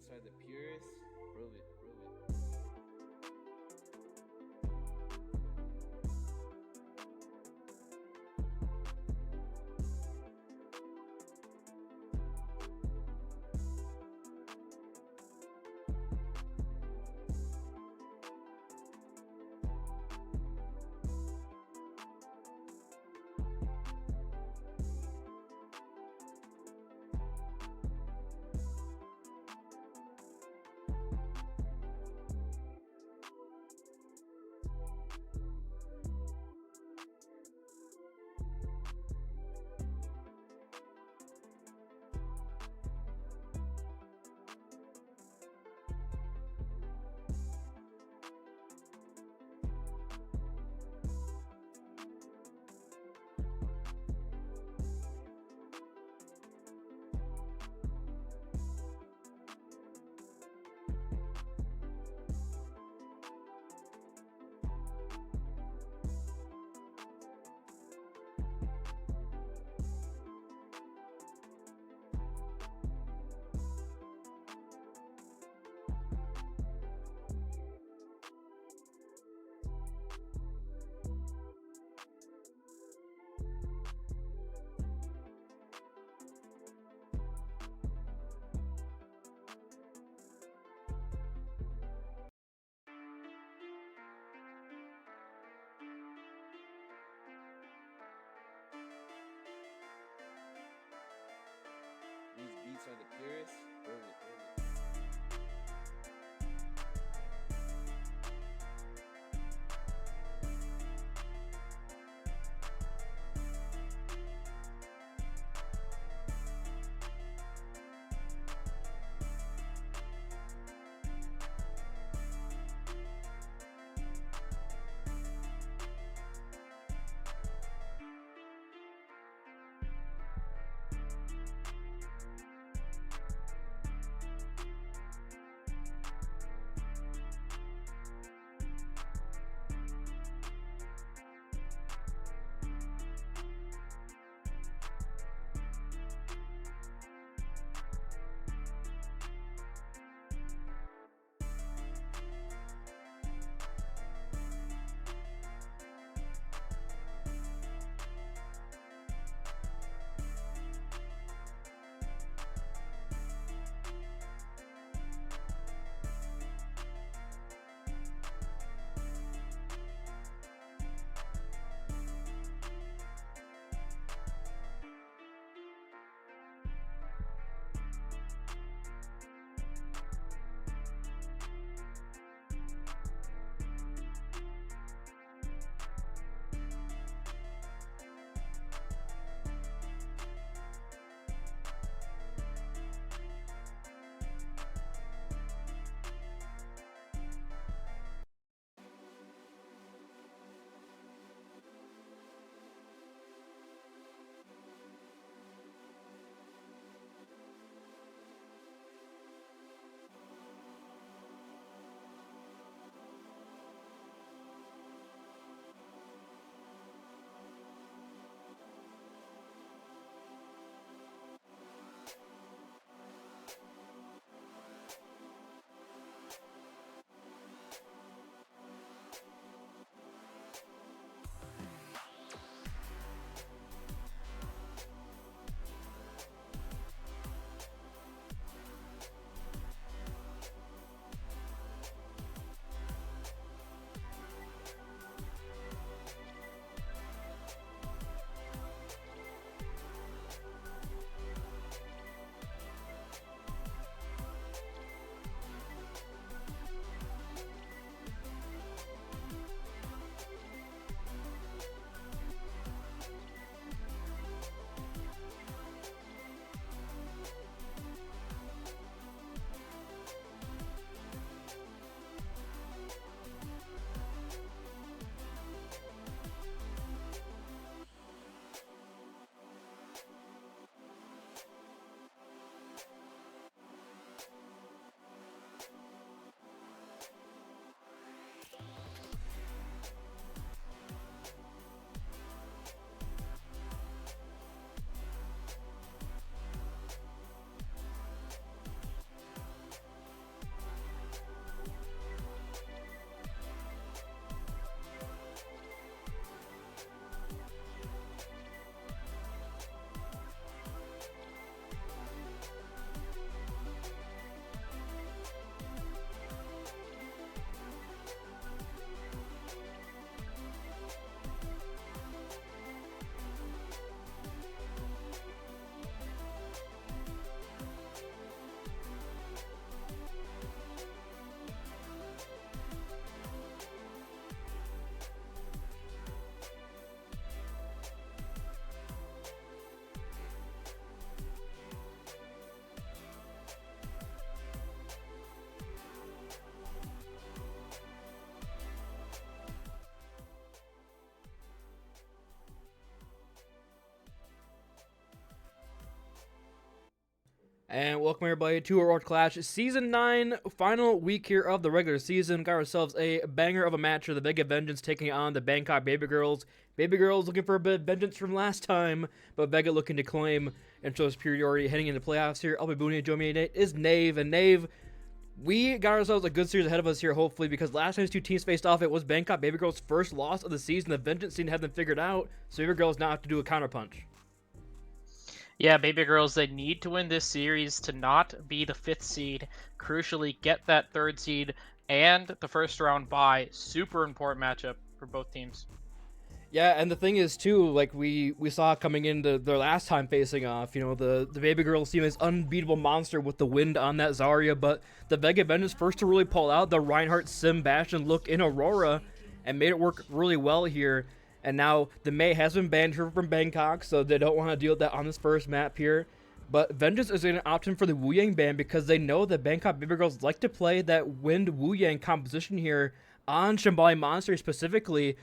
beats are the purest. Prove it, prove it. These beats are the purest. Prove it, prove it. And welcome everybody to Overwatch Clash Season 9, final week here of the regular season. Got ourselves a banger of a match for the Vega Vengence taking on the Bangkok Babygirls. Babygirls looking for a bit of vengeance from last time, but Vega looking to claim and show superiority heading into playoffs here. I'll be Booney and joining me is Nave. And Nave, we got ourselves a good series ahead of us here, hopefully, because last time these two teams faced off, it was Bangkok Babygirls' first loss of the season. The Vengeance seemed to have them figured out, so Babygirls now have to do a counterpunch. Yeah, Babygirls, they need to win this series to not be the 5th seed. Crucially, get that 3rd seed and the first round bye. Super important matchup for both teams. Yeah, and the thing is, too, like we saw coming into their last time facing off, you know, the Babygirls team is unbeatable monster with the wind on that Zarya, but the Vega Vengence first to really pull out the Reinhardt Sim Bastion look in Aurora and made it work really well here. And now the Mei has been banned here from Bangkok, so they don't want to deal with that on this first map here. But Vengeance is an option for the Wu Yang ban because they know that Bangkok Babygirls like to play that Wind Wu Yang composition here on Shambali Monster specifically.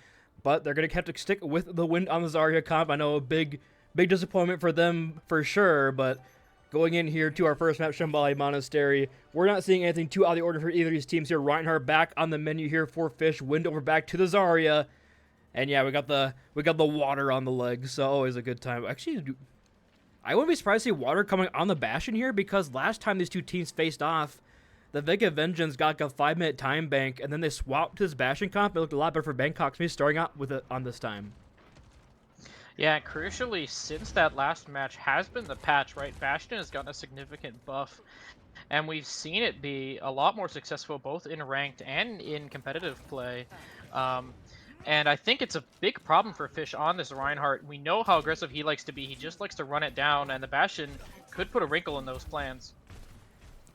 But they're going to have to stick with the Wind on the Zarya comp. I know a big disappointment for them for sure, but going in here to our first map, Shambali Monastery, we're not seeing anything too out of the order for either of these teams here. Reinhardt back on the menu here for Fish, Wind over back to the Zarya. And yeah, we got the water on the legs, so always a good time. Actually, I wouldn't be surprised to see water coming on the Bastion here because last time these two teams faced off, the Vega Vengeance got like a 5-minute time bank, and then they swapped to this Bastion comp. It looked a lot better for Bangkok, so he's starting out with it on this time. Yeah, crucially, since that last match has been the patch, right? Bastion has gotten a significant buff, and we've seen it be a lot more successful both in ranked and in competitive play. And I think it's a big problem for Fish on this Reinhardt. We know how aggressive he likes to be. He just likes to run it down, and the Bastion could put a wrinkle in those plans.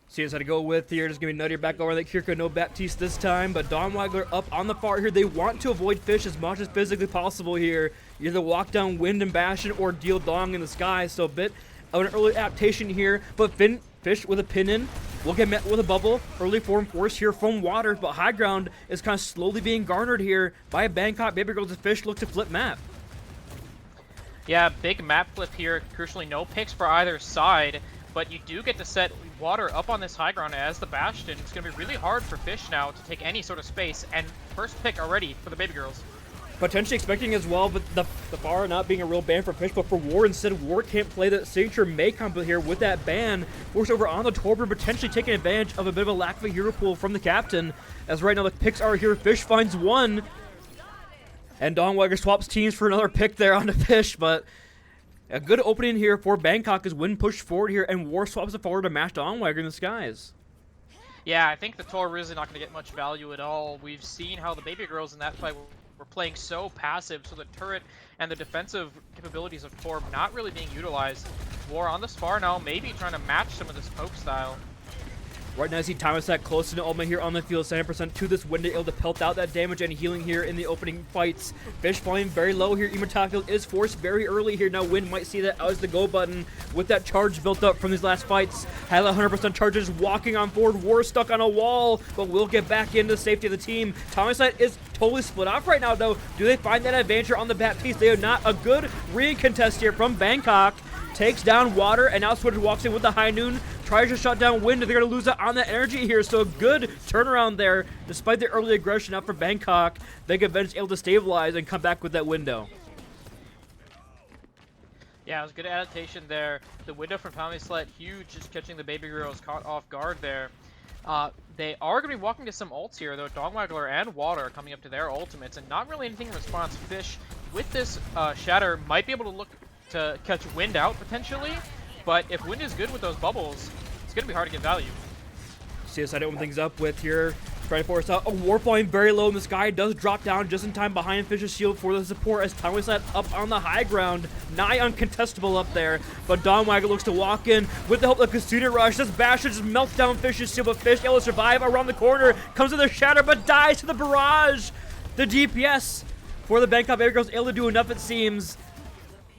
See us how to go with here. Just going to be Nuttier back over the Kirko, no Baptiste this time. But Don Wagler up on the far here. They want to avoid Fish as much as physically possible here. Either walk down Wind and Bastion or deal Dong in the sky. So a bit of an early adaptation here. But Fish with a pin in. We'll get met with a bubble. Early form force here from Water, but high ground is kind of slowly being garnered here by Bangkok Babygirls as Fish look to flip map. Yeah, big map flip here. Crucially, no picks for either side, but you do get to set Water up on this high ground as the Bastion. It's going to be really hard for Fish now to take any sort of space, and first pick already for the Babygirls. Potentially expecting as well, but the bar not being a real ban for Fish, but for War instead. War can't play the signature Mei combo here with that ban. Force over on the Torber, potentially taking advantage of a bit of a lack of a hero pool from the captain. As right now the picks are here. Fish finds one. And Don Wagner swaps teams for another pick there onto Fish, but a good opening here for Bangkok as Wind pushed forward here, and War swaps it forward to match Don Wagner in the skies. Yeah, I think the Tor is not going to get much value at all. We've seen how the Babygirls in that fight were playing so passive, so the turret and the defensive capabilities of Torb not really being utilized. War on the spar now, maybe trying to match some of this poke style. Right now I see Thomas close to Ulma here on the field, 70% to this Wind, able to pelt out that damage and healing here in the opening fights. Fish falling very low here. Immortality is forced very early here. Now Wind might see that as the go button with that charge built up from these last fights. Had 100% charges walking on forward. War stuck on a wall, but will get back into the safety of the team. Thomas is totally split off right now though. Do they find that advantage on the Baptiste? They are not. A good re-contest here from Bangkok. Takes down Water, and now Switch walks in with the High Noon. Tries to shut down Wind, and they're going to lose out on that energy here. So a good turnaround there, despite the early aggression up for Bangkok. Vega Vengence able to stabilize and come back with that window. Yeah, it was a good adaptation there. The window from Tommy Sled, huge, just catching the Babygirls caught off guard there. They are going to be walking to some ults here, though. Dogwaggler and Water are coming up to their ultimates, and not really anything in response. Fish, with this Shatter, might be able to look to catch Wind out, potentially. But if Wind is good with those bubbles, it's going to be hard to get value. CSI open things up with here. Trying to force out a War flying very low in the sky. Does drop down just in time behind Fish's shield for the support as Tommy Sled up on the high ground. Nigh uncontestable up there. But Don Wagner looks to walk in with the help of Kasuna Rush. This Bastion just melts down Fish's shield, but Fish able to survive around the corner. Comes to the Shatter, but dies to the barrage. The DPS for the Bangkok Babygirls able to do enough, it seems.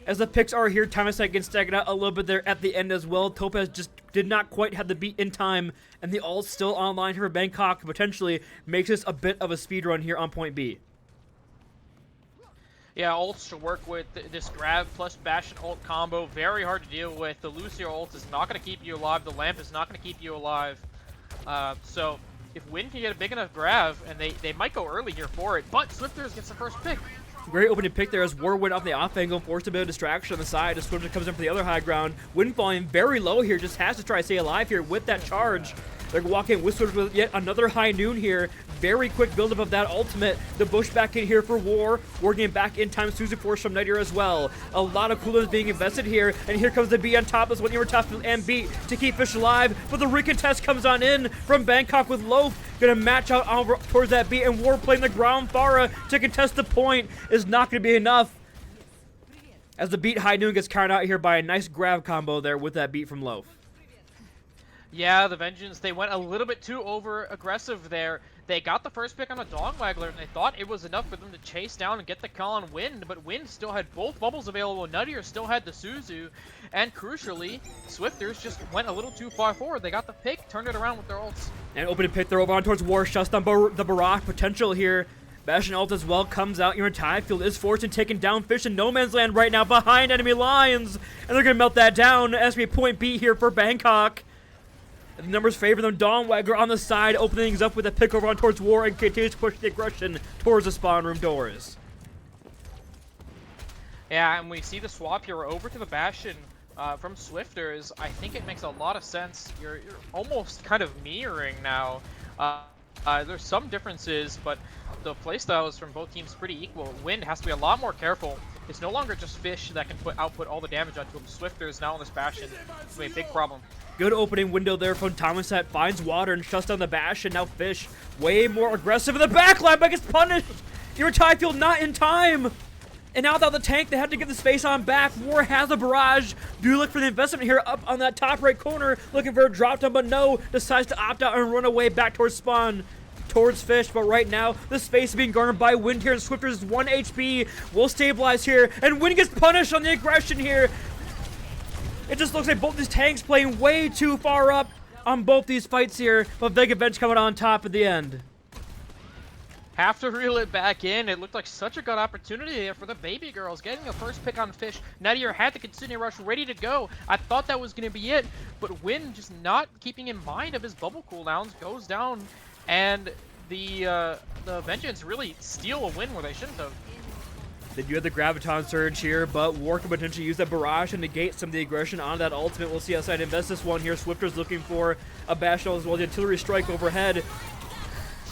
As the picks are here, Thomas gets staggered out a little bit there at the end as well. Topaz just did not quite have the beat in time, and the ult's still online here for Bangkok. Potentially makes this a bit of a speed run here on point B. Yeah, ults to work with this grab plus Bastion ult combo. Very hard to deal with. The Lucio ult is not going to keep you alive. The lamp is not going to keep you alive. So if Wind can get a big enough grab, and they might go early here for it, but Swifters gets the first pick. Great opening pick there as War went off the off angle, forced a bit of distraction on the side as Swifter comes in for the other high ground. Wind falling very low here, just has to try to stay alive here with that charge. They're walking with Swifter with yet another high noon here. Very quick buildup of that ultimate. The bush back in here for War. War getting back in time. Suzy Force from Nightier as well. A lot of cooldowns being invested here. And here comes the B on top. This one here tough and beat to keep Fish alive. But the recontest comes on in from Bangkok with Loaf. Gonna match out towards that beat. And War playing the ground. Farah to contest the point is not gonna be enough. As the beat high noon gets countered out here by a nice grab combo there with that beat from Loaf. Yeah, the Vengeance, they went a little bit too over-aggressive there. They got the first pick on a Dog Waggler, and they thought it was enough for them to chase down and get the kill on Wind, but Wind still had both bubbles available. Nuttier still had the Suzu, and crucially, Swifters just went a little too far forward. They got the pick, turned it around with their ults. And opening pick, they're over on towards War, shuts down the barrage potential here. Bastion ult as well comes out. Your entire field is forced and taking down Fish in no man's land right now behind enemy lines, and they're going to melt that down. SB point B here for Bangkok. The numbers favor them. Dawnwagger on the side, opening things up with a pick over on towards War and continues to push the aggression towards the spawn room doors. Yeah, and we see the swap here over to the Bastion from Swifters. I think it makes a lot of sense. You're almost kind of mirroring now. There's some differences, but the playstyles from both teams pretty equal. Wind has to be a lot more careful. It's no longer just Fish that can output all the damage onto him. Swifters now on this Bastion. It's a big problem. Good opening window there from Thomaset. Finds water and shuts down the bash, and now Fish way more aggressive in the backline, but gets punished. Your tie field not in time. And now without the tank, they had to get the space on back. War has a barrage. Do look for the investment here up on that top right corner, looking for a drop down, but no, decides to opt out and run away back towards spawn. Towards Fish, but right now the space is being garnered by Wind here, and Swifters 1 HP will stabilize here, and Wind gets punished on the aggression here. It just looks like both these tanks playing way too far up on both these fights here, but Vengence coming on top at the end. Have to reel it back in. It looked like such a good opportunity there for the Babygirls, getting a first pick on Fish. Nuttier had the Kitsune Rush ready to go. I thought that was going to be it, but Wind just not keeping in mind of his bubble cooldowns goes down, and the Vengeance really steal a win where they shouldn't have. They do have the Graviton Surge here, but War can potentially use that barrage and negate some of the aggression on that ultimate. We'll see how side invest this one here. Swifter's looking for a Bastion as well. The artillery strike overhead.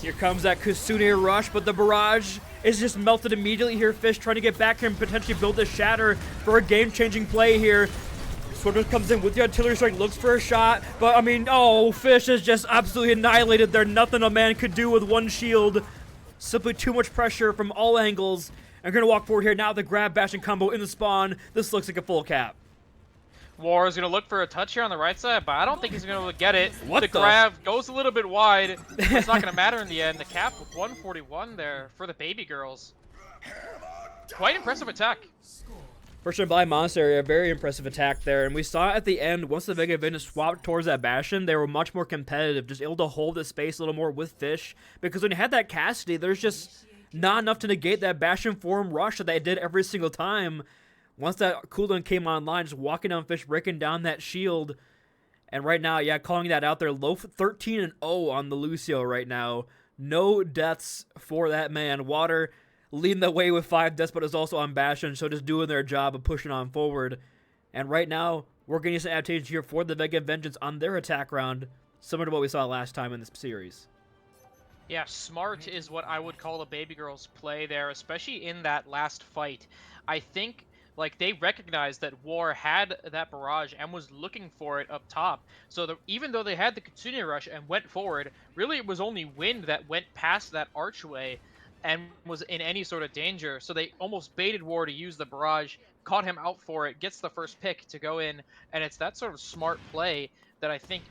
Here comes that Kitsune Rush, but the barrage is just melted immediately here. Fish trying to get back here and potentially build a shatter for a game-changing play here. Swifter comes in with the artillery strike, looks for a shot, but I mean, oh, Fish is just absolutely annihilated there. Nothing a man could do with one shield. Simply too much pressure from all angles. I'm going to walk forward here now. The grab Bastion combo in the spawn. This looks like a full cap. War is going to look for a touch here on the right side, but I don't think he's going to be able to get it. What the grab goes a little bit wide. It's not going to matter in the end. The cap with 141 there for the Babygirls. Quite impressive attack. First and blind monster area, very impressive attack there. And we saw at the end, once the Vega Venus swapped towards that Bastion, they were much more competitive, just able to hold the space a little more with Fish. Because when you had that Cassidy, there's just not enough to negate that Bastion form rush that they did every single time. Once that cooldown came online, just walking down Fish, breaking down that shield. And right now, yeah, calling that out there, low 13-0 on the Lucio right now. No deaths for that man. Water leading the way with 5 deaths, but is also on Bastion, so just doing their job of pushing on forward. And right now, we're getting some adaptations here for the Vega Vengeance on their attack round, similar to what we saw last time in this series. Yeah, smart is what I would call the Babygirls play there, especially in that last fight. I think like they recognized that War had that barrage and was looking for it up top. So even though they had the Kitsune Rush and went forward, really it was only Wind that went past that archway and was in any sort of danger. So they almost baited War to use the barrage, caught him out for it, gets the first pick to go in, and it's that sort of smart play that I think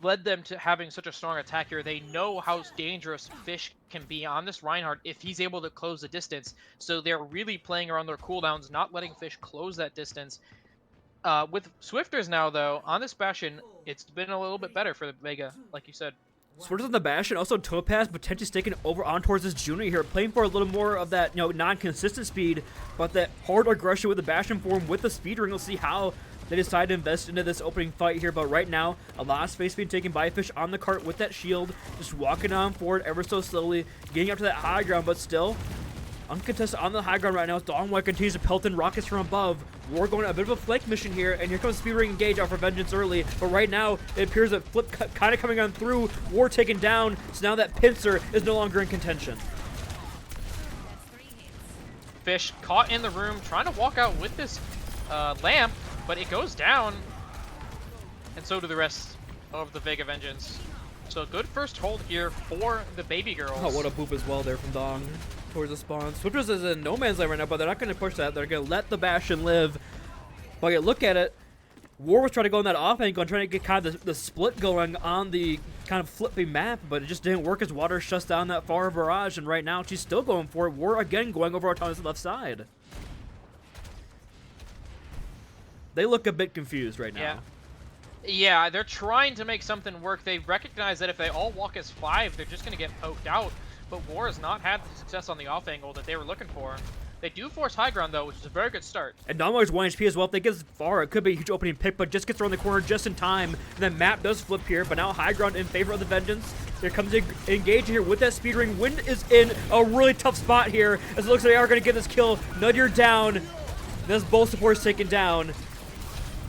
led them to having such a strong attack here. They know how dangerous Fish can be on this Reinhardt if he's able to close the distance. So they're really playing around their cooldowns, not letting Fish close that distance. With Swifters now, though, on this Bastion, it's been a little bit better for the Vega, like you said. Switches on the Bastion, also Topaz potentially staking over on towards this Junior here, playing for a little more of that, non-consistent speed, but that hard aggression with the Bastion form with the speed ring. We'll see how they decide to invest into this opening fight here, but right now, a lot of space being taken by Fish on the cart with that shield, just walking on forward ever so slowly, getting up to that high ground, but still uncontested on the high ground right now as Dongwai continues to pelt in rockets from above. War going a bit of a flank mission here, and here comes Speed Ring engage out for Vengeance early, but right now, it appears that Flip kind of coming on through, War taken down, so now that pincer is no longer in contention. Fish caught in the room, trying to walk out with this lamp, but it goes down, and so do the rest of the Vega Vengeance. So good first hold here for the Babygirls. Oh, what a boop as well there from Dong towards the spawn. Swifters is in no man's land right now, but they're not going to push that. They're going to let the Bastion live. But you look at it, War was trying to go on that off angle and trying to get kind of the split going on the kind of flipping map, but it just didn't work as Water shuts down that far barrage, and right now she's still going for it. War again going over Autonomous left side. They look a bit confused right now. Yeah, they're trying to make something work. They recognize that if they all walk as 5, they're just going to get poked out. But War has not had the success on the off angle that they were looking for. They do force high ground, though, which is a very good start. And Domino's 1 HP as well. If they get as far, it could be a huge opening pick, but just gets around the corner just in time. And then map does flip here, but now high ground in favor of the Vengeance. There comes engage here with that speed ring. Wind is in a really tough spot here, as it looks like they are going to get this kill. Nudier down. This both supports taken down.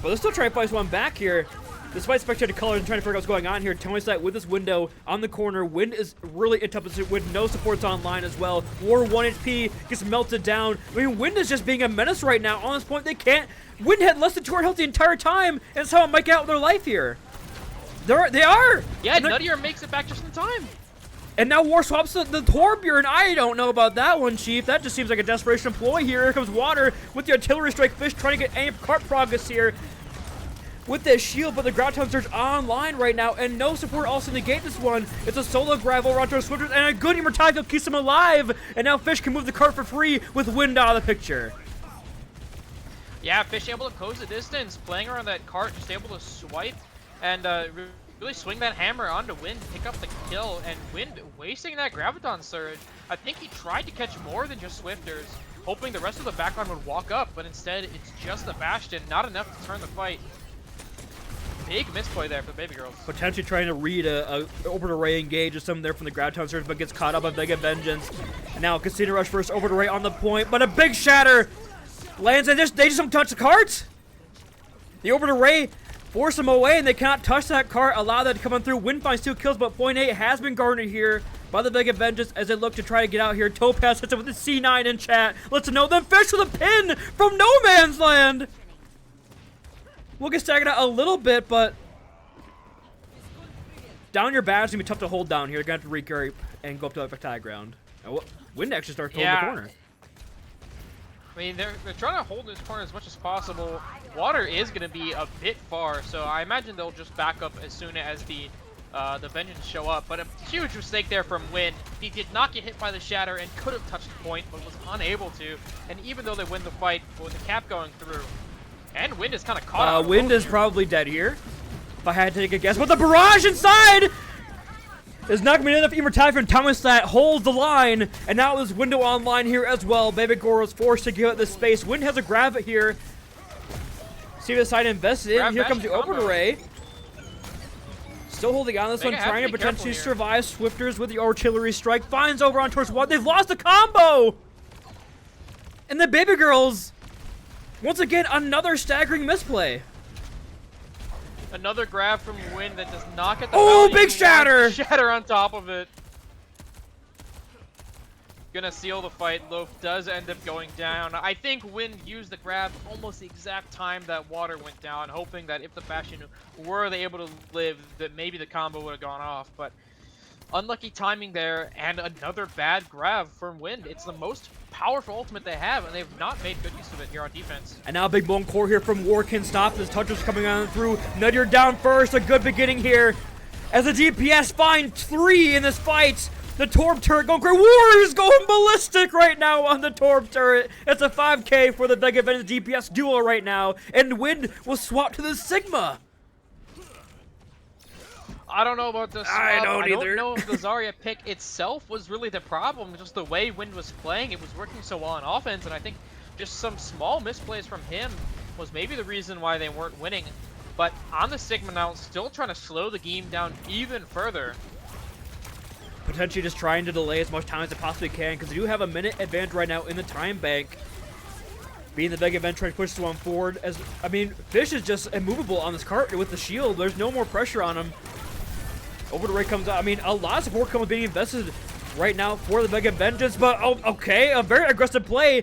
But they're still trying to fight one back here. Despite spectator colors and trying to figure out what's going on here, Tony Sight with this window on the corner. Wind is really in tough position with no supports online as well. War 1 HP gets melted down. I mean, Wind is just being a menace right now. On this point, they can't. Wind had less than 200 health the entire time, and that's how it might get out with their life here. They are! Yeah, Nudier makes it back just in time. And now War swaps the Torbjorn. I don't know about that one, Chief. That just seems like a desperation ploy here. Here comes Water with the artillery strike. Fish trying to get any cart progress here with this shield, but the ground town surge online right now, and no support also negate this one. It's a solo gravel around to Swifters, and a good Immortality keeps him alive, and now Fish can move the cart for free with Wind out of the picture. Yeah, Fish able to close the distance, playing around that cart, just able to swipe and really swing that hammer onto Wind, pick up the kill, and Wind wasting that Graviton surge. I think he tried to catch more than just Swifters, hoping the rest of the backline would walk up, but instead it's just the Bastion, not enough to turn the fight. Big misplay there for the Babygirls. Potentially trying to read a Orbital Ray engage or something there from the ground town surge, but gets caught up by Vega Vengeance. And now Casino Rush first, Orbital Ray on the point, but a big shatter lands, and they just don't touch the cart. The Orbital Ray force them away, and they cannot touch that cart, allow that to come on through. Wind finds 2 kills, but point 8 has been garnered here by the Vega Vengeance as they look to try to get out here. Topaz hits it with the C9 in chat. Let's know. Then Fish with a pin from no man's land. We'll get staggered out a little bit, but down your badge is going to be tough to hold down here. You're going to have to regroup and go up to the high ground. Now, Wind actually starts holding the corner. I mean, they're trying to hold this corner as much as possible. Water is going to be a bit far, so I imagine they'll just back up as soon as the Vengeance show up. But a huge mistake there from Wind. He did not get hit by the Shatter and could have touched the point, but was unable to. And even though they win the fight with the cap going through, and Wind is kind of caught out. Wind is probably dead here, if I had to take a guess. But the barrage inside is not going to be enough Immortality from Thomas that holds the line. And now this window online here as well. Babygirls is forced to give it this space. Wind has a grab it here. See if the side invests in. Here comes the Orbital Ray. Still holding on this one, trying to potentially survive. Swifters with the artillery strike. Finds over on towards one. They've lost the combo! And the Babygirls, once again, another staggering misplay. Another grab from Wind that does not get the big shatter! Shatter on top of it. Gonna seal the fight. Loaf does end up going down. I think Wind used the grab almost the exact time that Water went down, hoping that if the Bastion were able to live, that maybe the combo would have gone off. But unlucky timing there, and another bad grab from Wind. It's the most powerful ultimate they have, and they've not made good use of it here on defense. And now big bone core here from War can stop this. Touchers coming on through. Nudier down first. A good beginning here as the DPS find 3 in this fight. The Torb turret going great. War is going ballistic right now on the Torb turret. It's a 5K for the Vega Vengeance DPS duo right now, and Wind will swap to the Sigma. I don't know about the swap. I don't either. don't know if the Zarya pick itself was really the problem. Just the way Wind was playing, it was working so well on offense, and I think just some small misplays from him was maybe the reason why they weren't winning. But on the Sigma now, still trying to slow the game down even further. Potentially just trying to delay as much time as it possibly can, because they do have a minute advantage right now in the time bank. Being the Vega event trying to push this one forward. I mean, Fish is just immovable on this cart with the shield. There's no more pressure on him. Over the Ray comes out. I mean, a lot of support comes being invested right now for the Vega Vengeance, but oh, okay, a very aggressive play.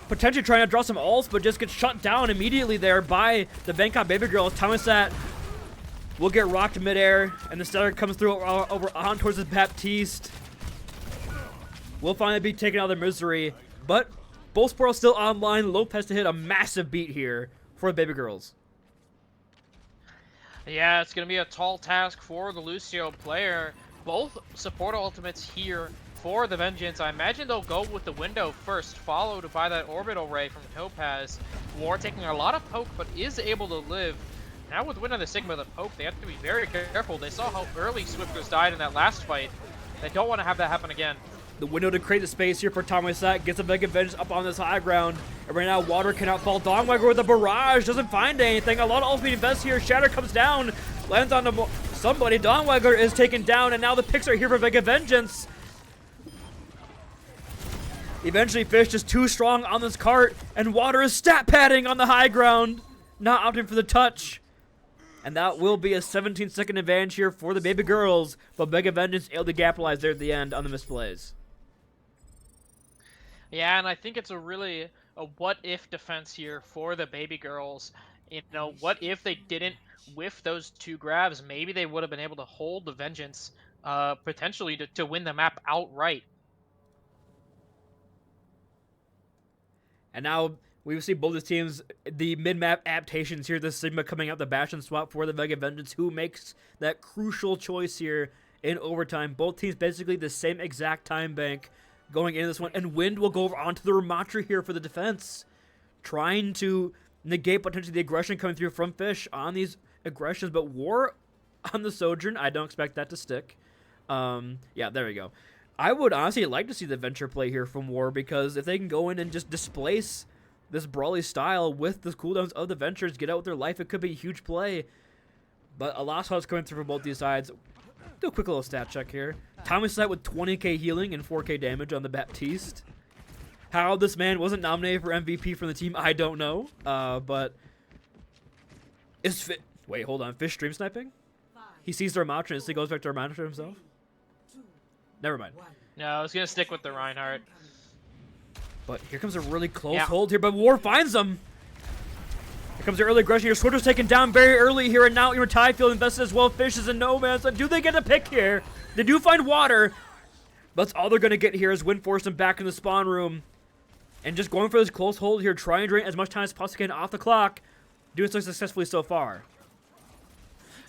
Potentially trying to draw some ults, but just gets shut down immediately there by the Bangkok Babygirls. Thomasat will get rocked midair, and the Stellar comes through over on towards his Baptiste. Will finally be taken out of their misery, but both Sporals still online. Lopez to hit a massive beat here for the Babygirls. Yeah, it's going to be a tall task for the Lucio player. Both support ultimates here for the Vengeance. I imagine they'll go with the window first, followed by that orbital ray from Topaz. War taking a lot of poke, but is able to live. Now with Wind on the Sigma, the poke, they have to be very careful. They saw how early Swifters died in that last fight. They don't want to have that happen again. The window to create the space here for Thomasat gets a Vega Vengeance up on this high ground. And right now, Water cannot fall. Dongwagger with a barrage, doesn't find anything. A lot of ultimate invests here. Shatter comes down, lands on somebody. Dongwagger is taken down, and now the picks are here for Vega Vengeance. Eventually, Fish just too strong on this cart, and Water is stat padding on the high ground, not opting for the touch. And that will be a 17-second advantage here for the Babygirls, but Vega Vengeance able to capitalize there at the end on the misplays. Yeah, and I think it's a what-if defense here for the Babygirls. You know, what if they didn't whiff those two grabs? Maybe they would have been able to hold the Vengeance, potentially to win the map outright. And now we see both the teams, the mid-map adaptations here. The Sigma coming out the Bastion swap for the Vega Vengeance, who makes that crucial choice here in overtime. Both teams basically the same exact time bank going into this one. And Wind will go over onto the Ramattra here for the defense, trying to negate potentially the aggression coming through from Fish on these aggressions. But War on the Sojourn, I don't expect that to stick. Yeah, there we go. I would honestly like to see the Venture play here from War, because if they can go in and just displace this brawly style with the cooldowns of the Ventures, get out with their life, it could be a huge play. But a lot of shots coming through from both these sides. Do a quick little stat check here. Thomasat with 20k healing and 4k damage on the Baptiste. How this man wasn't nominated for MVP from the team, I don't know. But is wait, hold on. Fish stream sniping? He sees the Ramattra and he goes back to Ramattra himself? Never mind. No, I was going to stick with the Reinhardt. But here comes a really close hold here, but War finds them. Here comes the early aggression here. Switcher's taken down very early here, and now your Tide Field invested as well. Fish is in no man's land. Do they get a pick here? They do find Water. That's all they're going to get here is Wind force them back in the spawn room. And just going for this close hold here, trying to drain as much time as possible get off the clock. Doing so successfully so far.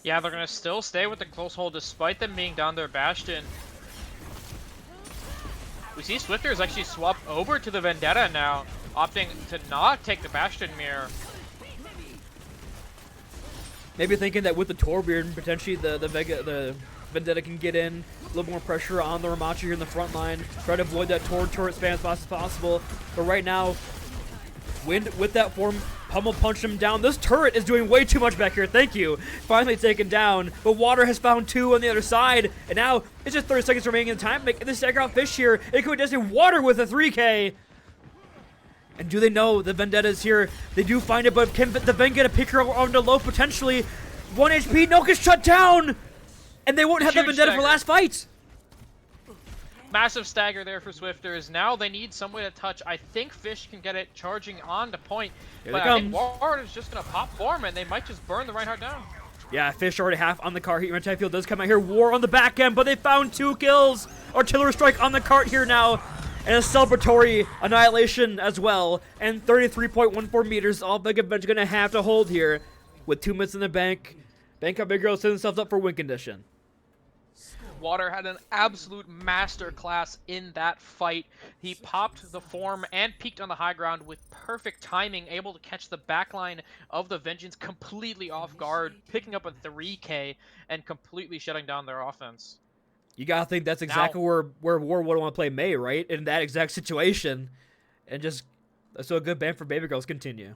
Yeah, they're going to still stay with the close hold despite them being down their Bastion. We see Swifters actually swap over to the Vendetta now, opting to not take the Bastion mirror. Maybe thinking that with the Torbjorn, potentially the Vendetta can get in. A little more pressure on the Ramattra here in the front line. Try to avoid that turret span as fast as possible. But right now, Wind with that form, pummel punched him down. This turret is doing way too much back here. Thank you. Finally taken down. But Water has found two on the other side. And now it's just 30 seconds remaining in the time. Make this stagger out Fish here. It could be Destiny Water with a 3K. And do they know the Vendetta is here? They do find it, but can the Ven get a pick her on the low potentially? 1 HP. No gets shut down. And they won't have the Vendetta for last fight. Massive stagger there for Swifters. Now they need some way to touch. I think Fish can get it charging on to point. Here but they I think come. Ward is just going to pop form, and they might just burn the Reinhardt down. Yeah, Fish already half on the cart here. Tide Field does come out here. War on the back end, but they found 2 kills. Artillery strike on the cart here now. And a celebratory annihilation as well. And 33.14 meters. All Vega Vengeance going to have to hold here with 2 minutes in the bank. Bangkok Babygirls setting themselves up for win condition. Water had an absolute masterclass in that fight. He popped the form and peeked on the high ground with perfect timing, able to catch the backline of the Vengeance completely off guard, picking up a 3K and completely shutting down their offense. You gotta think that's exactly where War would want to play Mei, right? In that exact situation. And just, so a good ban for Babygirls. Continue.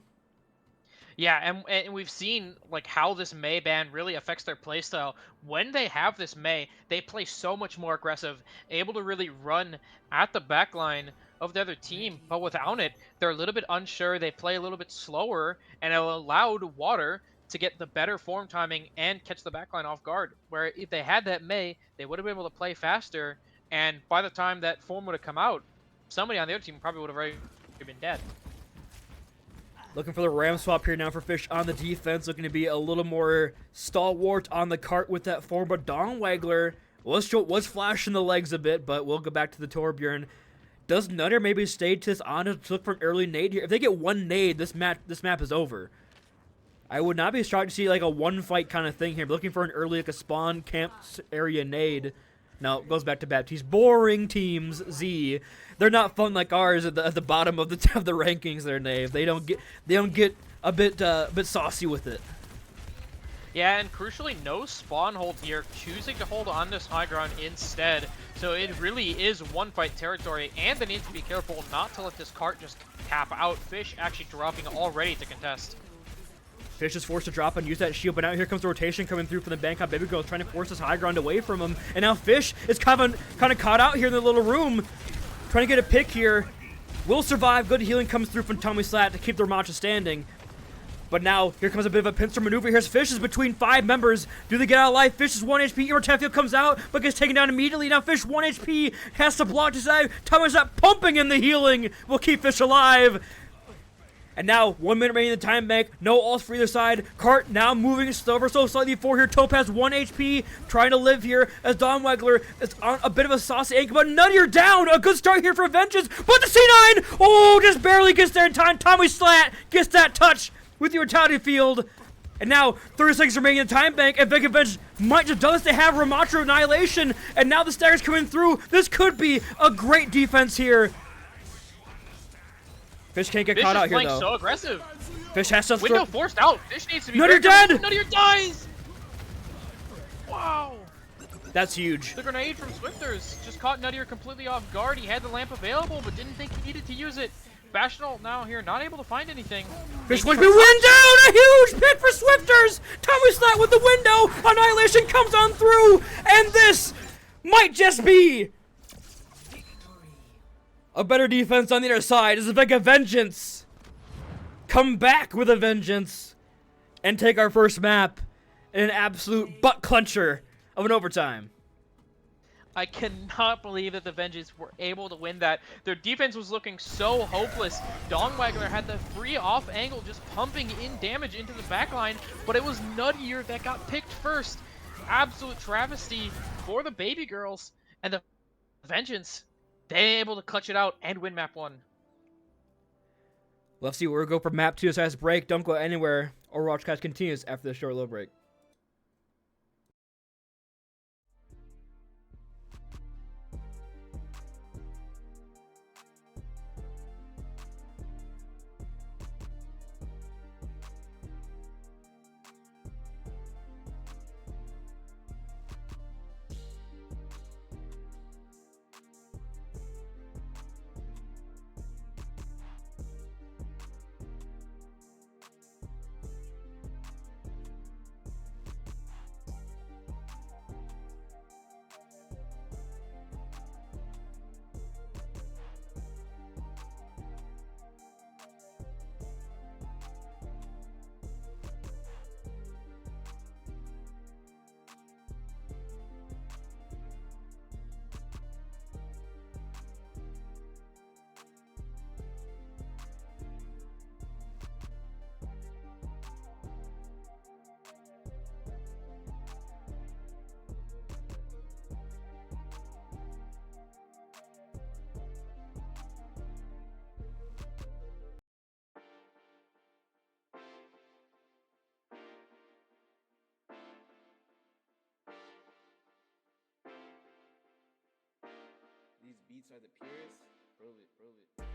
Yeah, and we've seen like how this Mei ban really affects their playstyle. When they have this Mei, they play so much more aggressive, able to really run at the backline of the other team. But without it, they're a little bit unsure. They play a little bit slower, and it allowed Water to get the better form timing and catch the backline off guard. Where if they had that Mei, they would have been able to play faster. And by the time that form would have come out, somebody on the other team probably would have already been dead. Looking for the ram swap here now for Fish on the defense. Looking to be a little more stalwart on the cart with that form. But Don Wagler was flashing the legs a bit, but we'll go back to the Torbjorn. Does Nutter maybe stay to this on to look for an early nade here? If they get one nade, this map is over. I would not be shocked to see like a one fight kind of thing here. Looking for an early, like a spawn camp area nade. No, it goes back to Baptiste. Boring teams, Z. They're not fun like ours at the bottom of the rankings. Their name. They don't get a bit saucy with it. Yeah, and crucially, no spawn hold here, choosing to hold on this high ground instead. So it really is one fight territory, and they need to be careful not to let this cart just cap out. Fish actually dropping already to contest. Fish is forced to drop and use that shield, but now here comes the rotation coming through from the Bangkok Babygirls, trying to force this high ground away from him. And now Fish is kind of caught out here in the little room, trying to get a pick here. Will survive. Good healing comes through from Tommy Slat to keep the Ramatcha standing. But now here comes a bit of a pincer maneuver. Here's Fish is between 5 members. Do they get out alive? Fish is 1 HP. Immortefio comes out, but gets taken down immediately. Now Fish 1 HP has to block to side. Tommy Slat pumping in the healing will keep Fish alive. And now, 1 minute remaining in the time bank. No ults for either side. Cart now moving ever so slightly forward here. Topaz 1 HP, trying to live here as Don Wegler is on a bit of a saucy ankle. But Nuttier down. A good start here for Vengeance. But the C9, oh, just barely gets there in time. Tommy Slat gets that touch with the Mortality Field. And now, 30 seconds remaining in the time bank, and Vega Vengence might just do this. They have Ramattra Annihilation, and now the staggers coming through. This could be a great defense here. Fish can't get caught out here, though. So aggressive. Fish has to window forced out. Fish needs to be Nuttier dead! Nuttier dies! Wow. That's huge. The grenade from Swifters just caught Nuttier completely off guard. He had the lamp available, but didn't think he needed to use it. Bastional now here, not able to find anything. Fish went to win down! A huge pick for Swifters! Tommy Slat with the window! Annihilation comes on through! And this might just be a better defense on the other side as the Vega Vengeance come back with a vengeance and take our first map in an absolute butt clencher of an overtime. I cannot believe that the Vengeance were able to win that. Their defense was looking so hopeless. Don Wagler had the free off angle just pumping in damage into the backline, but it was Nuttier that got picked first. Absolute travesty for the Babygirls, and the Vengeance, they able to clutch it out and win map 1. Let's see where we go for map 2. So as break, don't go anywhere. Overwatch cast continues after this short little break. beats are the purest. Prove it, prove it.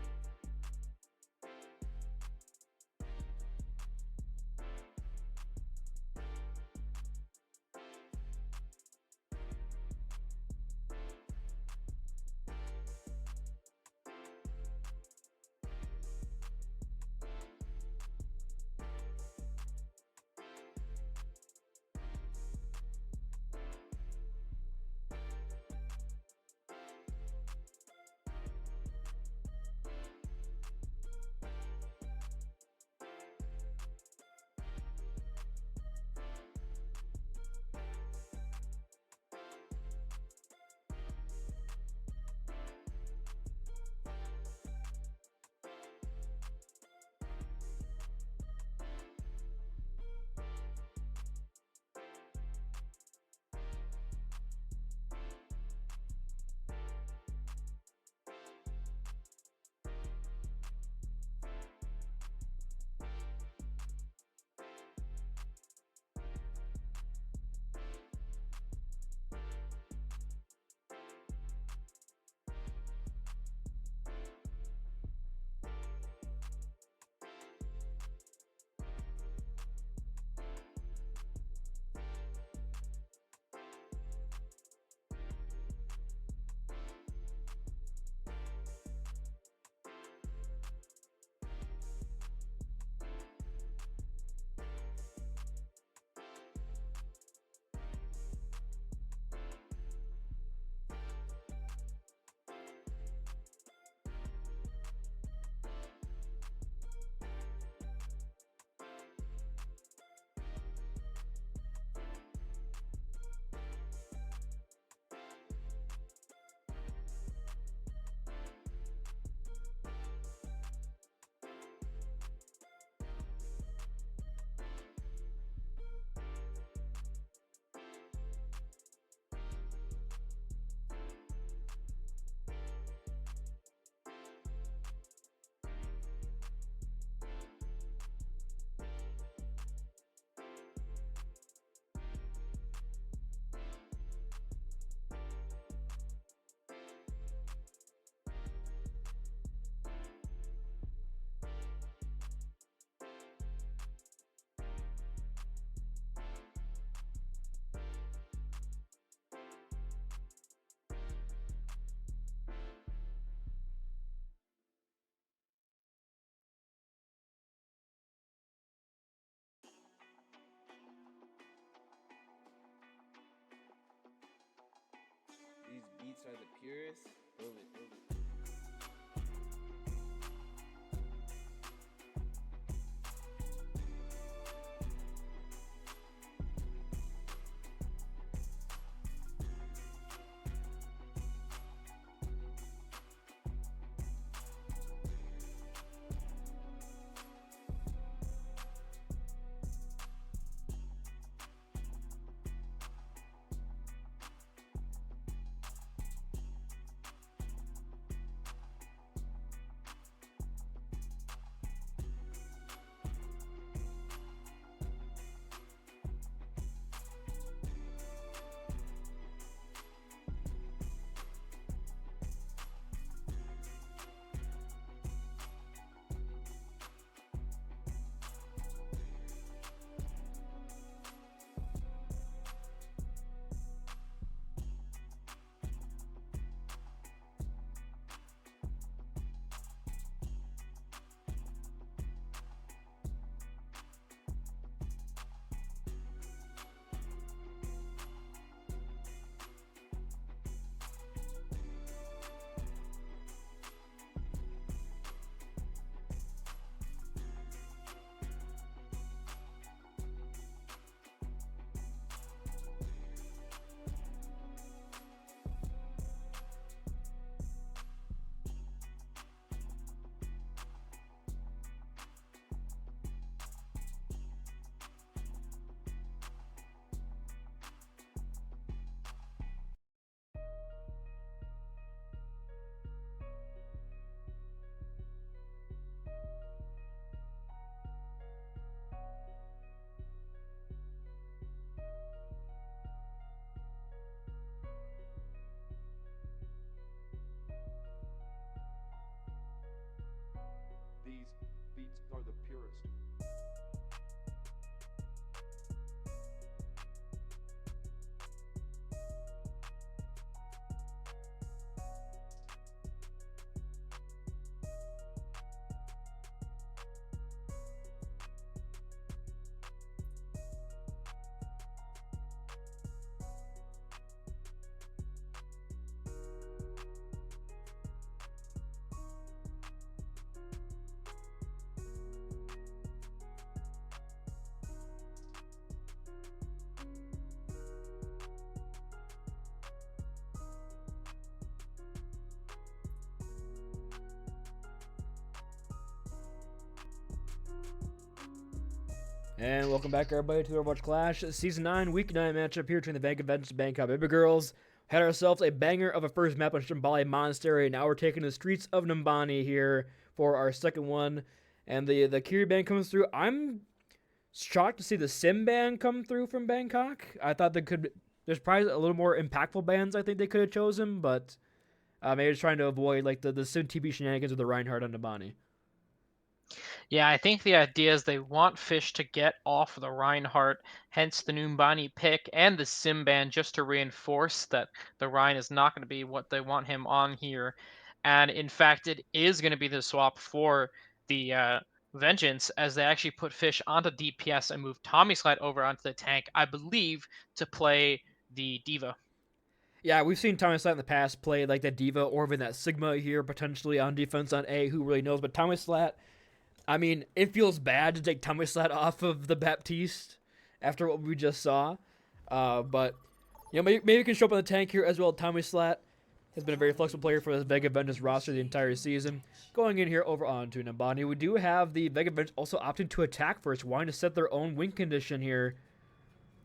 These beats are the purest. Prove it, prove it. beats are the purest. And welcome back, everybody, to Overwatch Clash Season 9, Week 9 matchup here between the Vengence and Bangkok Babygirls. Had ourselves a banger of a first map on Shambali Monastery, and now we're taking the streets of Numbani here for our second one. And the Kiri band comes through. I'm shocked to see the Sim band come through from Bangkok. I thought there's probably a little more impactful bands I think they could have chosen, but maybe just trying to avoid like the Sim TB shenanigans with the Reinhardt on Numbani. Yeah, I think the idea is they want Fish to get off the Reinhardt, hence the Numbani pick and the Sim ban, just to reinforce that the Rein is not going to be what they want him on here. And in fact, it is going to be the swap for the Vengeance, as they actually put Fish onto DPS and move Tommyslide over onto the tank, I believe, to play the Diva. Yeah, we've seen Tommyslide in the past play like that Diva or even that Sigma here, potentially on defense on A, who really knows, but Tommyslide, I mean, it feels bad to take Tommyslide off of the Baptiste after what we just saw. But, you know, maybe he can show up on the tank here as well. Tommyslide has been a very flexible player for this Vega Vengence roster the entire season. Going in here over onto Numbani, we do have the Vega Vengence also opting to attack first, wanting to set their own win condition here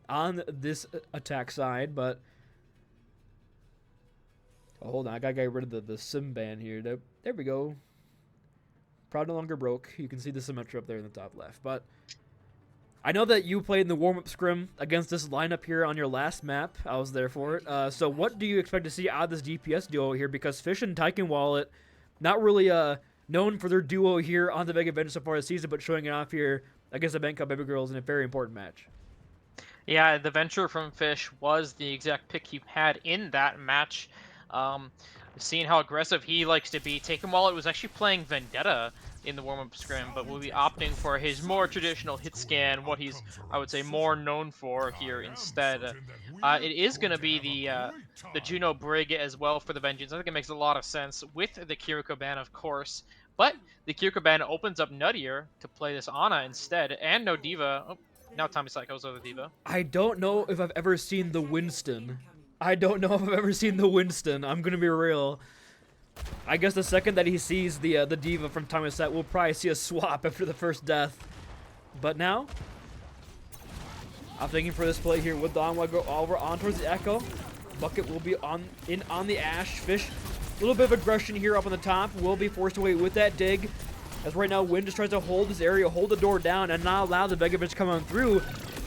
on this attack side. But, oh, hold on, I gotta get rid of the Sim ban here. There we go. Proud no longer broke. You can see the symmetry up there in the top left. But I know that you played in the warm-up scrim against this lineup here on your last map. I was there for it. So what do you expect to see out of this DPS duo here? Because Fish and Tyken Wallet, not really known for their duo here on the Vega Vengence so far this season, but showing it off here against the Bangkok Babygirls in a very important match. Yeah, the venture from Fish was the exact pick he had in that match. Seeing how aggressive he likes to be, Taken Wallet was actually playing Vendetta in the warm-up scrim, but will be opting for his more traditional hit scan, what he's, I would say, more known for here instead. It is going to be the Juno Brig as well for the Vengeance. I think it makes a lot of sense with the Kiriko ban, of course, but the Kiriko ban opens up Nuttier to play this Ana instead, and no Diva. Oh, now Tommyslide goes over the Diva. I don't know if I've ever seen the Winston. I'm going to be real. I guess the second that he sees the Diva from Tommyslide, we'll probably see a swap after the first death. But now, I'm thinking for this play here with Don, we'll go over on towards the Echo. Bucket will be on the Ash. Fish, a little bit of aggression here up on the top. Will be forced away with that dig. As right now, Wind just tries to hold this area, hold the door down, and not allow the Vega Vengence to come on through.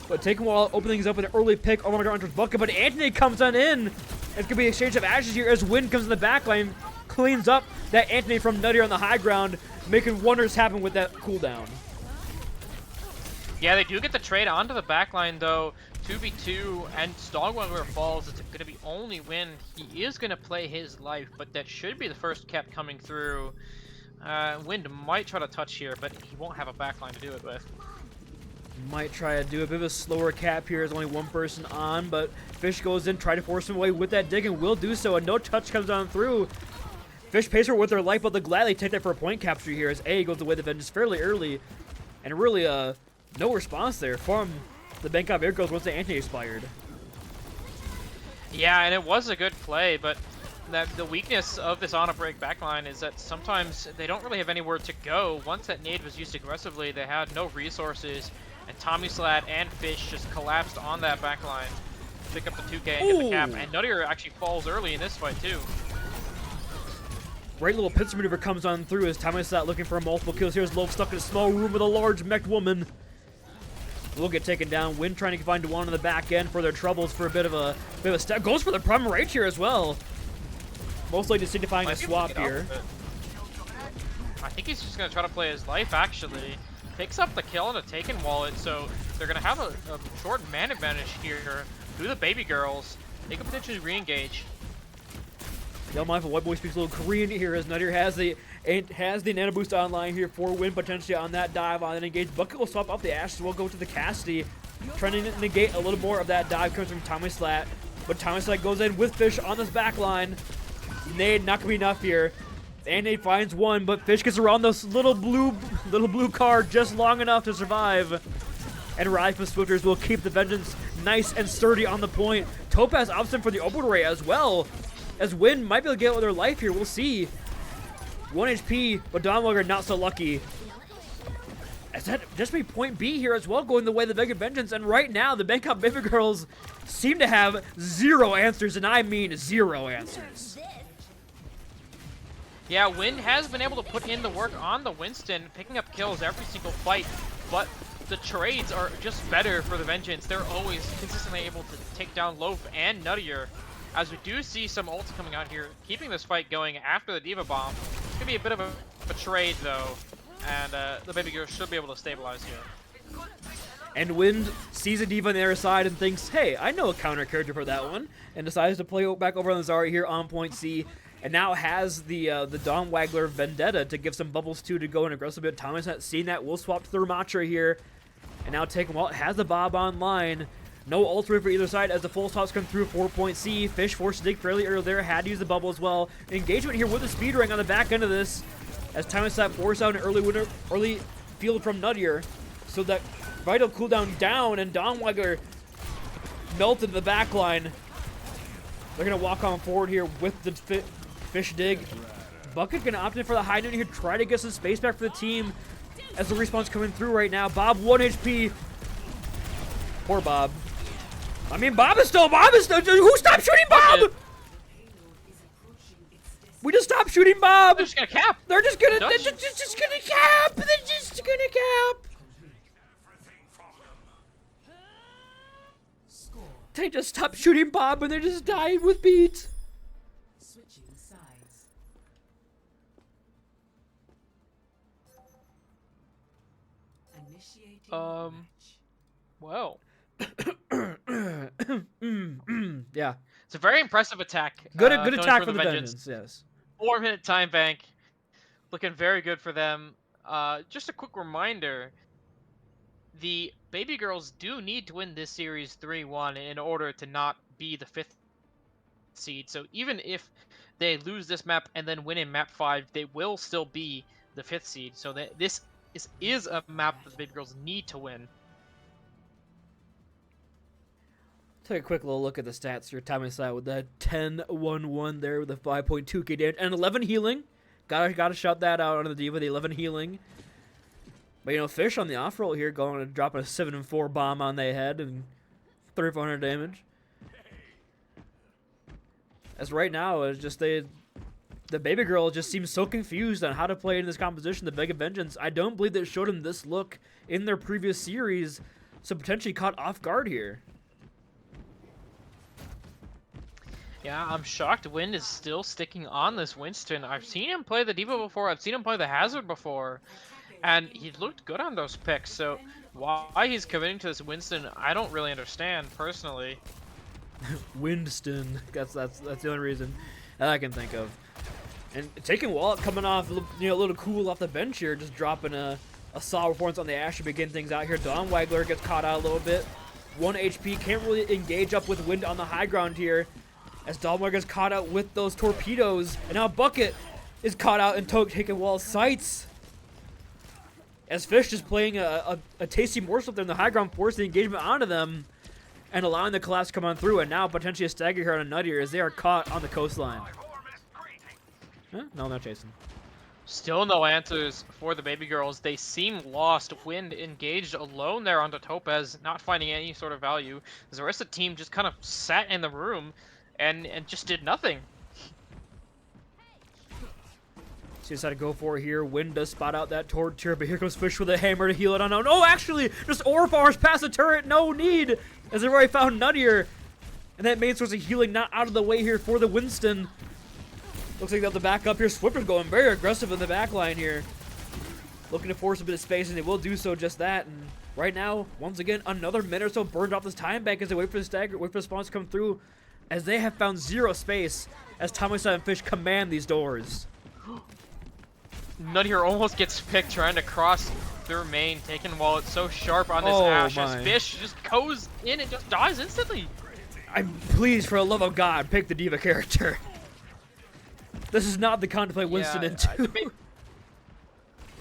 But Taken Wall opening things up with an early pick. Oh my god, towards Bucket, but Anthony comes on in. It's going to be an exchange of ashes here as Wind comes in the back line, cleans up that Anthony from Nuttier on the high ground, making wonders happen with that cooldown. Yeah, they do get the trade onto the back line though. 2v2, and Stogwagler falls. It's going to be only Wind. He is going to play his life, but that should be the first cap coming through. Wind might try to touch here, but he won't have a backline to do it with. Might try to do a bit of a slower cap here. There's only one person on, but Fish goes in, try to force him away with that dig, and will do so, and no touch comes on through. Fish pays her with their life, but they'll gladly take that for a point capture here as A goes away the Vengeance fairly early, and really no response there from the Bangkok Babygirls once the Anthony expired. Yeah, and it was a good play, but the weakness of this on a break backline is that sometimes they don't really have anywhere to go. Once that nade was used aggressively, they had no resources, and Tommyslide and Fish just collapsed on that backline to pick up the 2K and get the cap. And Nuttier actually falls early in this fight too. Great little pincer maneuver comes on through as Tommyslide looking for multiple kills. Here's Loaf stuck in a small room with a large mech woman. Will get taken down. Wind trying to find one on the back end for their troubles for a bit of a step. Goes for the prime right here as well. Mostly just signifying a swap here. I think he's just gonna try to play his life, actually. Picks up the kill on a Taken wallet, so they're gonna have a short man advantage here through the Babygirls. They could potentially re-engage. Yell mindful, White Boy speaks a little Korean here as Nutter has the nano boost online here for win potentially on that dive on an engage. Bucket will swap off the Ashes, will go to the Cassidy. Trying to negate a little more of that dive comes from Tommy Slat. But Tommy Slat goes in with Fish on this back line. Nade not gonna be enough here. And Nade finds one, but Fish gets around this little blue card just long enough to survive. And Rifle Swifters will keep the Vengeance nice and sturdy on the point. Topaz opts in for the open array as well. As Win might be able to get with their life here, we'll see. 1 HP, but Dawnwalker not so lucky. As that just be point B here as well, going the way of the Vega Vengeance, and right now the Bangkok Babygirls seem to have 0 answers, and I mean 0 answers. Yeah, Wind has been able to put in the work on the Winston, picking up kills every single fight, but the trades are just better for the Vengeance. They're always consistently able to take down Loaf and Nuttier. As we do see some ults coming out here, keeping this fight going after the Diva Bomb. It's gonna be a bit of a trade though, and the Babygirls should be able to stabilize here. And Wind sees a Diva on the other side and thinks, hey, I know a counter character for that one, and decides to play back over on the Zarya here on point C, and now has the Dawn Waggler Vendetta to give some bubbles to go in aggressive bit. Thomas not seeing that, will swap to the Ramatra here, and now taking well, has the Bob online. No ultimate for either side as the full stops come through 4 C. Fish forced to dig fairly early there, had to use the bubble as well. Engagement here with the speed ring on the back end of this, as Thomas that force out an early field from Nuttier, so that Vital cooldown down, and Dawnwaggler melted the back line. They're gonna walk on forward here with the Fish dig. Bucket gonna opt in for the high noon here, try to get some space back for the team as the respawn's coming through right now. Bob 1 HP. Poor Bob. I mean, Bob is still. Who stopped shooting Bob? We just stopped shooting Bob. They're just gonna cap. They're just gonna cap. They're just gonna cap. They just stopped shooting Bob and they just died with beat. Switching sides. Initiating match. Well. Yeah. It's a very impressive attack. Good attack for the Vengeance, yes. 4-minute time bank. Looking very good for them. Just a quick reminder. The Babygirls do need to win this series 3-1 in order to not be the 5th seed. So even if they lose this map and then win in map 5, they will still be the 5th seed. So this is a map that the Babygirls need to win. Take a quick little look at the stats here. Thomas out with that 10-1-1 there with a 5.2k damage and 11 healing. Gotta shout that out on the Diva, the 11 healing. But, you know, Fish on the off-roll here going and dropping a 7-4 bomb on their head and 3,400 damage. As right now, it's just the Babygirl just seems so confused on how to play in this composition. The Vega Vengeance, I don't believe they showed him this look in their previous series, so potentially caught off guard here. Yeah, I'm shocked Wind is still sticking on this Winston. I've seen him play the Diva before, I've seen him play the Hazard before, and he looked good on those picks, so why he's committing to this Winston, I don't really understand, personally. Winston, that's the only reason that I can think of. And taking Wallet coming off, you know, a little cool off the bench here, just dropping a solid performance on the Ash to begin things out here. Dawn Waggler gets caught out a little bit. 1 HP, can't really engage up with Wind on the high ground here, as Dawnwaggler gets caught out with those torpedoes, and now Bucket is caught out and taking Wall's sights. As Fish is playing a tasty morsel there in the high ground, forcing the engagement onto them, and allowing the collapse to come on through, and now potentially a stagger here on a Nuttier as they are caught on the coastline. Huh? No, not chasing. Still no answers for the Babygirls. They seem lost. Wind engaged alone there onto Topaz, not finding any sort of value. As the rest of the team just kind of sat in the room and just did nothing. She decided to go for it here. Wind does spot out that turret tier, but here comes Fish with a hammer to heal it on. Oh, actually, just Orphars past the turret. No need, as they've already found Nuttier. And that main source of healing not out of the way here for the Winston. Looks like they'll have to back up here. Swifter's going very aggressive in the back line here. Looking to force a bit of space, and they will do so just that. And right now, once again, another minute or so burned off this time bank as they wait for the stagger, wait for the spawns to come through, as they have found zero space as Tommy and Fish command these doors. Nut here almost gets picked trying to cross through main, taking Wallet so sharp on this Oh Ashe my. as Fish just goes in and just dies instantly. I'm pleased, for the love of God, pick the diva character. This is not the con to play Winston into.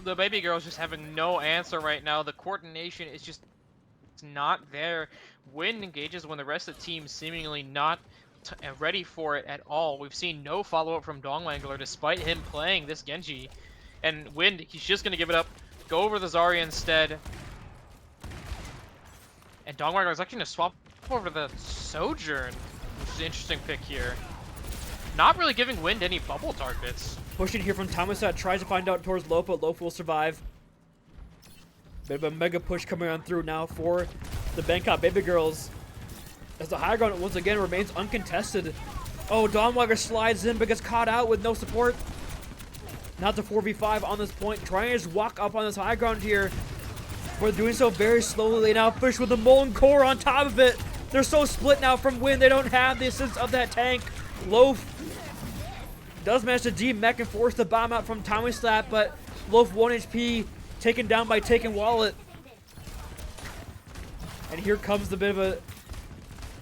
The baby girl's just having no answer right now. The coordination is just not there. Wind engages when the rest of the team seemingly not ready for it at all. We've seen no follow-up from Dongwangler despite him playing this Genji. And Wind, he's just going to give it up, go over the Zarya instead. And Dongwangler is actually going to swap over the Sojourn, which is an interesting pick here. Not really giving Wind any bubble targets. Pushing here from Thomasat, tries to find out towards Loaf, but Loaf will survive. Bit of a mega push coming on through now for the Bangkok Babygirls, as the high ground once again remains uncontested. Oh, Dawnwalker slides in but gets caught out with no support. Not the 4v5 on this point, trying to just walk up on this high ground here. But doing so very slowly now. Fish with the Molten Core on top of it. They're so split now from Wind, they don't have the assist of that tank. Loaf does manage to D-mech and force the bomb out from Tommy Slap, but Loaf 1 HP taken down by Taken Wallet. And here comes the bit of a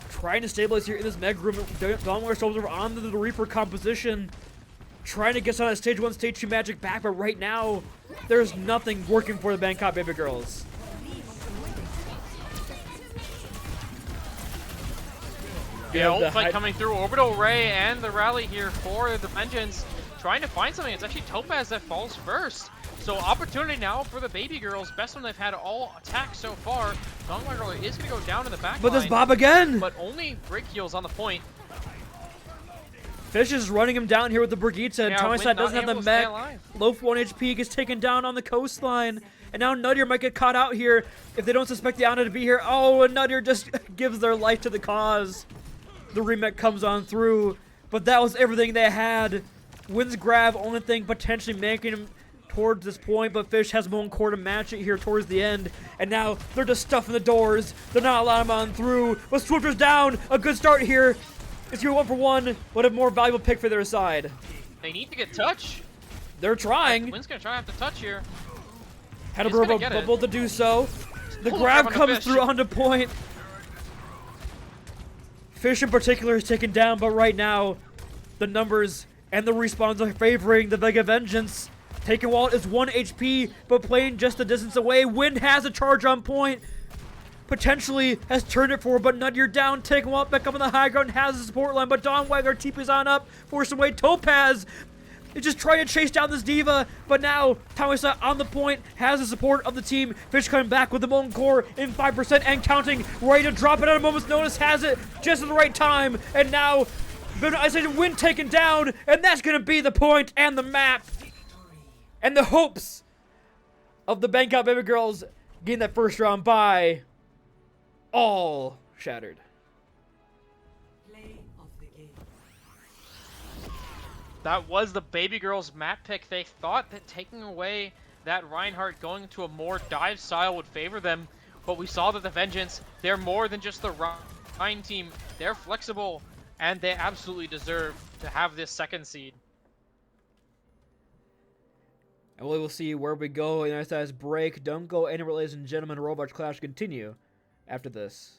trying to stabilize here in this mega room. Dawnware Soldier on the Reaper composition, trying to get some of that stage 1, stage 2 magic back, but right now there's nothing working for the Bangkok Babygirls. Yeah, ult fight coming through. Orbital Ray and the rally here for the Vengeance. Trying to find something. It's actually Topaz that falls first. So opportunity now for the Babygirls. Best one they've had all attack so far. Dongwangler is going to go down in the back But line, there's Bob again! but only break heals on the point. Fish is running him down here with the Brigitte, and Yeah, Tommy Wind Slap not doesn't have the able to stay mech. alive. Loaf 1 HP gets taken down on the coastline. And now Nuttier might get caught out here if they don't suspect the Ana to be here. Oh, and Nuttier just gives their life to the cause. The remake comes on through, but that was everything they had. Wind's grab, only thing potentially making him towards this point, but Fish has Molten Core to match it here towards the end. And now they're just stuffing the doors. They're not allowing him on through, but Swifter's down. A good start here. It's your 1-for-1, but a more valuable pick for their side. They need to get touch. They're trying. Wind's going to try to have to touch here. Had a He's gonna bubble get it. bubble to do so. The Pull grab grab on the comes Fish. through onto point. Fish in particular is taken down, but right now, the numbers and the respawns are favoring the Vega Vengeance. Taken Wallet is 1 HP, but playing just a distance away. Wind has a charge on point. Potentially has turned it forward, but Nuttier down. Taken Wallet back up on the high ground, has the support line, but Don Wagner TP's on up, forced away. Topaz is just trying to chase down this diva, but now Tawisa on the point, has the support of the team. Fish coming back with the Molten Core in 5% and counting, ready to drop it at a moment's notice, has it just at the right time, and now Isolation Wind taken down, and that's going to be the point and the map, and the hopes of the Bangkok Babygirls getting that first round bye all shattered. Play of the game. That was the Babygirls map pick. They thought that taking away that Reinhardt going into a more dive style would favor them, but we saw that the Vengeance, they're more than just the Rein team. They're flexible, and they absolutely deserve to have this second seed. And we will see where we go in our size break. Don't go anywhere, ladies and gentlemen. Overwatch Clash continue after this.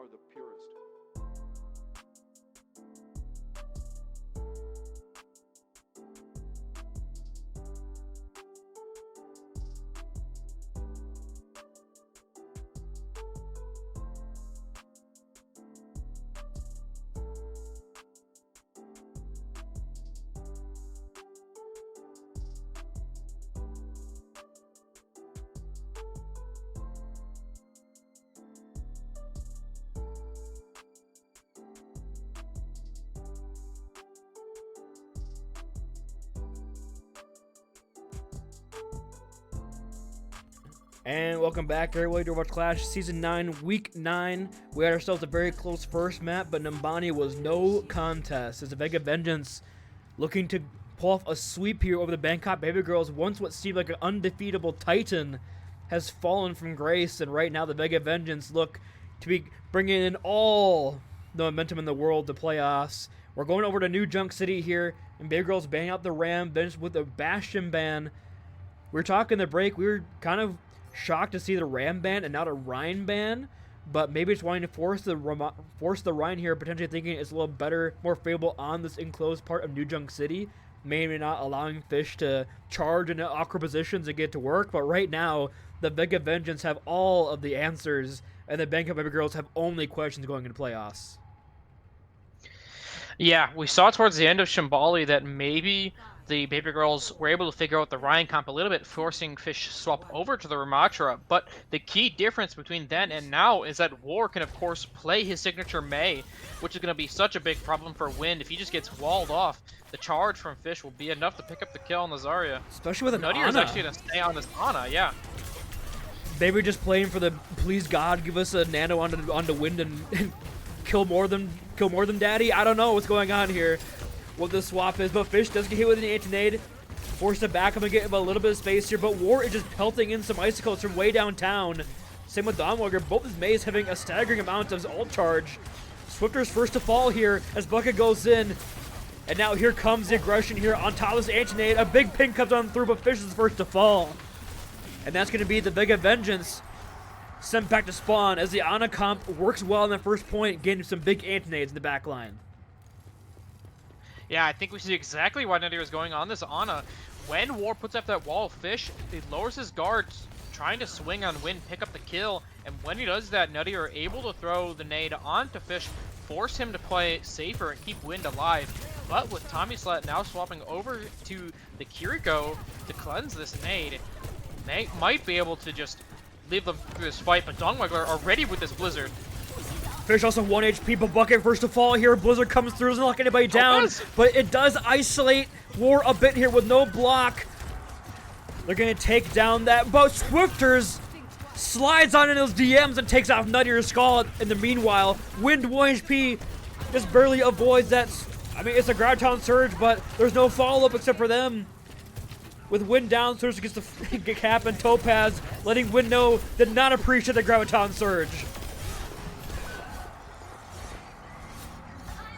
are the purest. And welcome back, everybody, to Overwatch Clash Season 9, Week 9. We had ourselves a very close first map, but Numbani was no contest as the Vega Vengence looking to pull off a sweep here over the Bangkok Babygirls. Once what seemed like an undefeatable titan has fallen from grace, and right now the Vega Vengence look to be bringing in all the momentum in the world to playoffs. We're going over to New Junk City here, and Babygirls banning out the Ram Vengence with a Bastion ban. We were talking the break, we were kind of shocked to see the Ram ban and not a Rhine ban, but maybe it's wanting to force the Rhine here, potentially thinking it's a little better, more favorable on this enclosed part of New Junk City. Maybe not allowing Fish to charge into awkward positions and get to work, but right now the Vega Vengeance have all of the answers, and the Bangkok Babygirls have only questions going into playoffs. Yeah, we saw towards the end of Shambali that maybe the Babygirls were able to figure out the Ryan comp a little bit, forcing Fish swap over to the Ramatra. But the key difference between then and now is that War can, of course, play his signature May, which is going to be such a big problem for Wind. If he just gets walled off, the charge from Fish will be enough to pick up the kill on the Zarya. Especially with an Nutier's Ana. actually going to stay on this Ana, yeah. Maybe just playing for the please God, give us a nano onto Wind and kill more than Daddy. I don't know what's going on here, what this swap is, but Fish does get hit with an anti-nade, forced to back him and get him a little bit of space here, but War is just pelting in some icicles from way downtown. Same with Dawnwalker, both his Mays having a staggering amount of ult charge. Swifter's first to fall here as Bucket goes in, and now here comes the aggression here on top of this anti-nade. A big ping comes on through, but Fish is first to fall. And that's going to be the Vega Vengeance sent back to spawn as the Ana comp works well in the first point, getting some big anti-nades in the back line. Yeah, I think we see exactly why Nuttier is going on this Ana. When War puts up that wall of Fish, he lowers his guard, trying to swing on Wind, pick up the kill, and when he does that, Nuttier are able to throw the nade onto Fish, force him to play safer and keep Wind alive. But with Tommy Slat now swapping over to the Kiriko to cleanse this nade, they might be able to just leave them through this fight, but Dongwagler are ready with this Blizzard. Fish also 1 HP, but Bucket first to fall here. Blizzard comes through, doesn't lock anybody down, but it does isolate War a bit here with no block. They're going to take down that, but Swifters slides on in those DMs and takes off Nuttier's skull. In the meanwhile, Wind 1 HP just barely avoids that. I mean, it's a Graviton Surge, but there's no follow-up except for them. With Wind down, Surge gets the cap, and Topaz letting Wind know did not appreciate the Graviton Surge.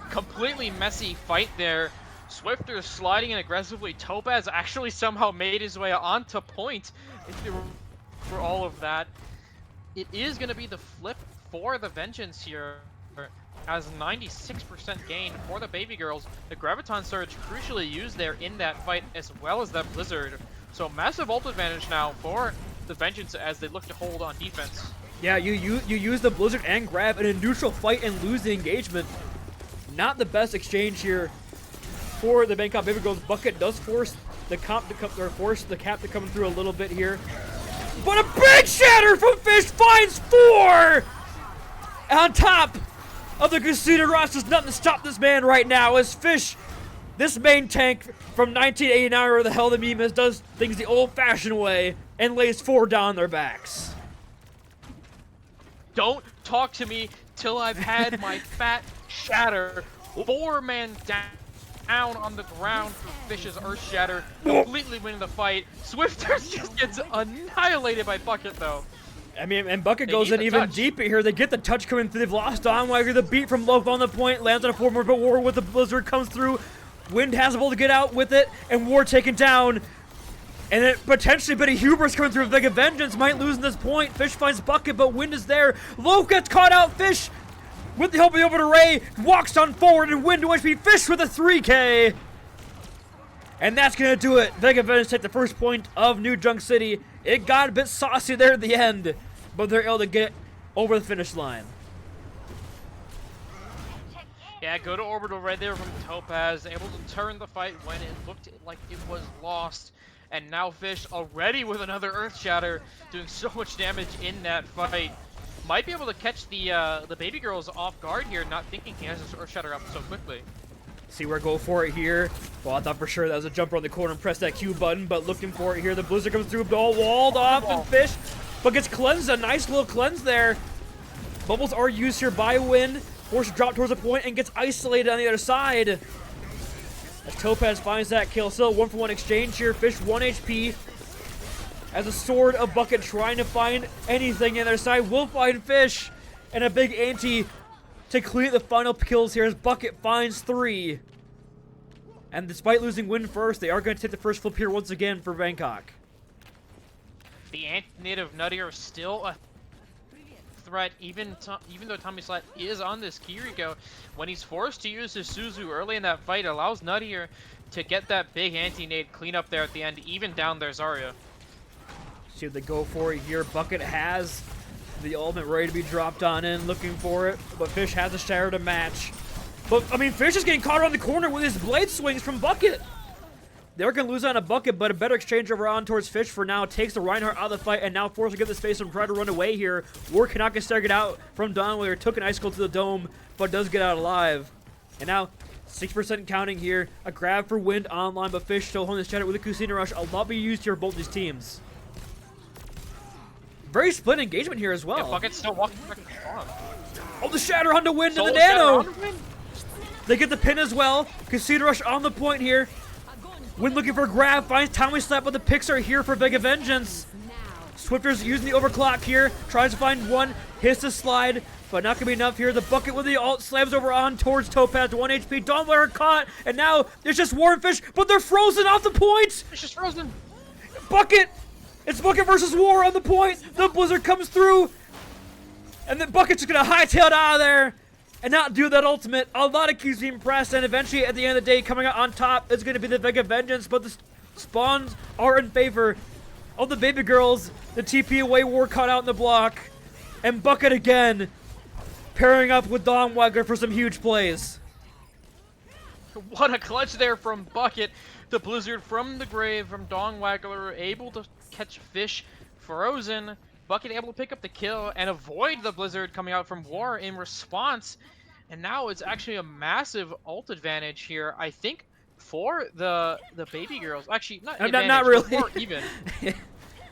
Completely messy fight there. Swifter sliding in aggressively. Topaz actually somehow made his way onto point for all of that. It is going to be the flip for the Vengeance here, as 96% gain for the Babygirls. The Graviton Surge crucially used there in that fight, as well as that Blizzard. So massive ult advantage now for the Vengeance as they look to hold on defense. Yeah, you use the Blizzard and grab in a neutral fight and lose the engagement. Not the best exchange here for the Bangkok Babygirls. Bucket does force the comp to come, or force the cap to come through a little bit here. But a big shatter from Fish finds 4! On top of the Casino Ross, there's nothing to stop this man right now as Fish, this main tank from 1989 or the hell the meme is, does things the old-fashioned way and lays 4 down their backs. Don't talk to me till I've had my fat shatter. 4-man down on the ground for Fish's Earth Shatter, completely winning the fight. Swifters just gets annihilated by Bucket though. I mean, and Bucket goes in even deeper here. They get the touch coming through. They've lost Dawnwagger. The beat from Loaf on the point lands on a 4-more, but War with the Blizzard comes through. Wind has able to get out with it, and War taken down. And it potentially a bit of hubris coming through. Vega Vengeance might lose in this point. Fish finds Bucket, but Wind is there. Loaf gets caught out. Fish with the help of the Over to Ray, walks on forward and win to HP Fish with a 3K. And that's going to do it. Vega Vengence take the first point of New Junk City. It got a bit saucy there at the end, but they're able to get over the finish line. Yeah, go to orbital right there from Topaz, able to turn the fight when it looked like it was lost. And now Fish already with another Earth Shatter, doing so much damage in that fight. Might be able to catch the Babygirls off guard here, not thinking he has his Earth Shatter up so quickly. See where go for it here. Well, I thought for sure that was a jumper on the corner and press that Q button, but looking for it here. The Blizzard comes through, all walled off, and Fish, but gets cleansed. A nice little cleanse there. Bubbles are used here by Wind. Forced to drop towards the point and gets isolated on the other side. As Topaz finds that kill. Still 1-for-1 exchange here. Fish 1 HP. As a sword of Bucket trying to find anything in their side. Will find Fish. And a big ante to clear the final kills here as Bucket finds 3. And despite losing Wind first, they are going to take the first flip here once again for Bangkok. The anti-native Nuttier is still a threat, even though Tommy Slat is on this Kiriko. When he's forced to use his Suzu early in that fight, allows Nuttier to get that big anti-nade clean up there at the end, even down their Zarya. See what they go for it here. Bucket has the ultimate ready to be dropped on in, looking for it, but Fish has a shatter to match. But, I mean, Fish is getting caught around the corner with his blade swings from Bucket. They're going to lose on a Bucket, but a better exchange over on towards Fish for now. Takes the Reinhardt out of the fight and now forced to get the space and try to run away here. War cannot get staggered out from Donwiller. Took an icicle to the dome, but does get out alive. And now, 6% counting here. A grab for Wind online, but Fish still holding his shatter with a Kusina Rush. A lot being used here for both these teams. Very split engagement here as well. Yeah, Bucket's still walking back on. Oh, the shatter onto Wind and the nano! They get the pin as well. Kusina Rush on the point here. Wind looking for a grab, finds Tommy Slap, but the picks are here for Vega Vengence. Swifter's using the overclock here, tries to find one, hits the slide, but not gonna be enough here. The Bucket with the ult slams over on towards Topaz, 1 HP. Dawnblair caught, and now it's just War and Fish, but they're frozen off the point! Fish is frozen! Bucket! It's Bucket versus War on the point! The Blizzard comes through, and then Bucket's just gonna hightail it out of there and not do that ultimate. A lot of keys being pressed, and eventually at the end of the day, coming out on top is going to be the Vega Vengeance, but the spawns are in favor of the Babygirls. The TP away War caught out in the block, and Bucket again pairing up with Dom Wagner for some huge plays. What a clutch there from Bucket. The Blizzard from the grave from Dong Waggler able to catch Fish frozen. Bucket able to pick up the kill and avoid the Blizzard coming out from War in response. And now it's actually a massive ult advantage here, I think, for the Babygirls. Actually, not really. War even.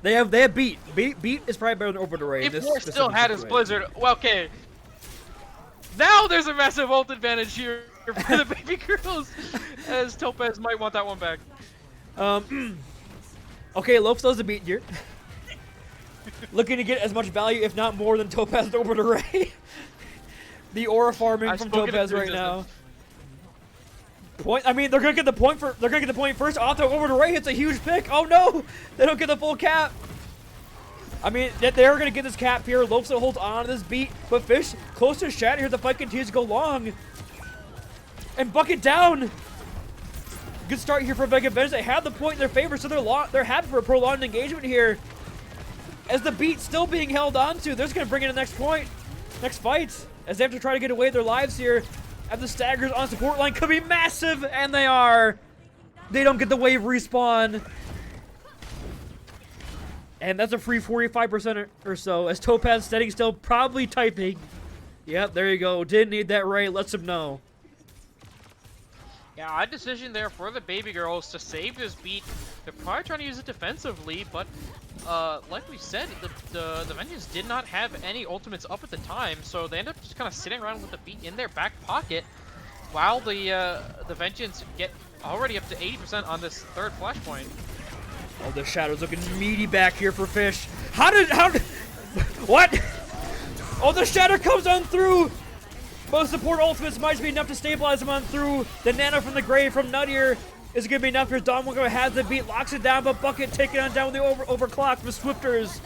they have beat. Beat is probably better than Over the Ray. If War still had his Blizzard, well, okay. Now there's a massive ult advantage here for the Babygirls, as Topaz might want that one back. Okay, Lopes does a beat here. Looking to get as much value, if not more, than Topaz over to Ray. The aura farming from Topaz right now. Point. I mean, they're gonna get the point for. They're gonna get the point first. Otto over to Ray hits a huge pick. Oh no, they don't get the full cap. I mean, they're gonna get this cap here. Lopes holds on to this beat, but Fish close to shatter here. The fight continues to go long, and Bucket down. Good start here for Vega Vengence. They have the point in their favor, so they're happy for a prolonged engagement here. As the beat still being held on to, they're just going to bring in the next point, next fight, as they have to try to get away with their lives here. And the staggers on support line could be massive, and they are. They don't get the wave respawn. And that's a free 45% or so, as Topaz standing still, probably typing. Yep, there you go. Didn't need that Ray, lets him know. Yeah, odd decision there for the Babygirls to save this beat. They're probably trying to use it defensively, but like we said, the Vengeance did not have any ultimates up at the time, so they end up just kind of sitting around with the beat in their back pocket, while the Vengeance get already up to 80% on this third flashpoint. Oh, the Shadow's looking meaty back here for Fish. What? Oh, the Shadow comes on through! Both support ultimates might be enough to stabilize him on through. The nano from the grave from Nuttier is going to be enough here. Domwingo has the beat, locks it down, but Bucket taking on down with the overclock from Swifters.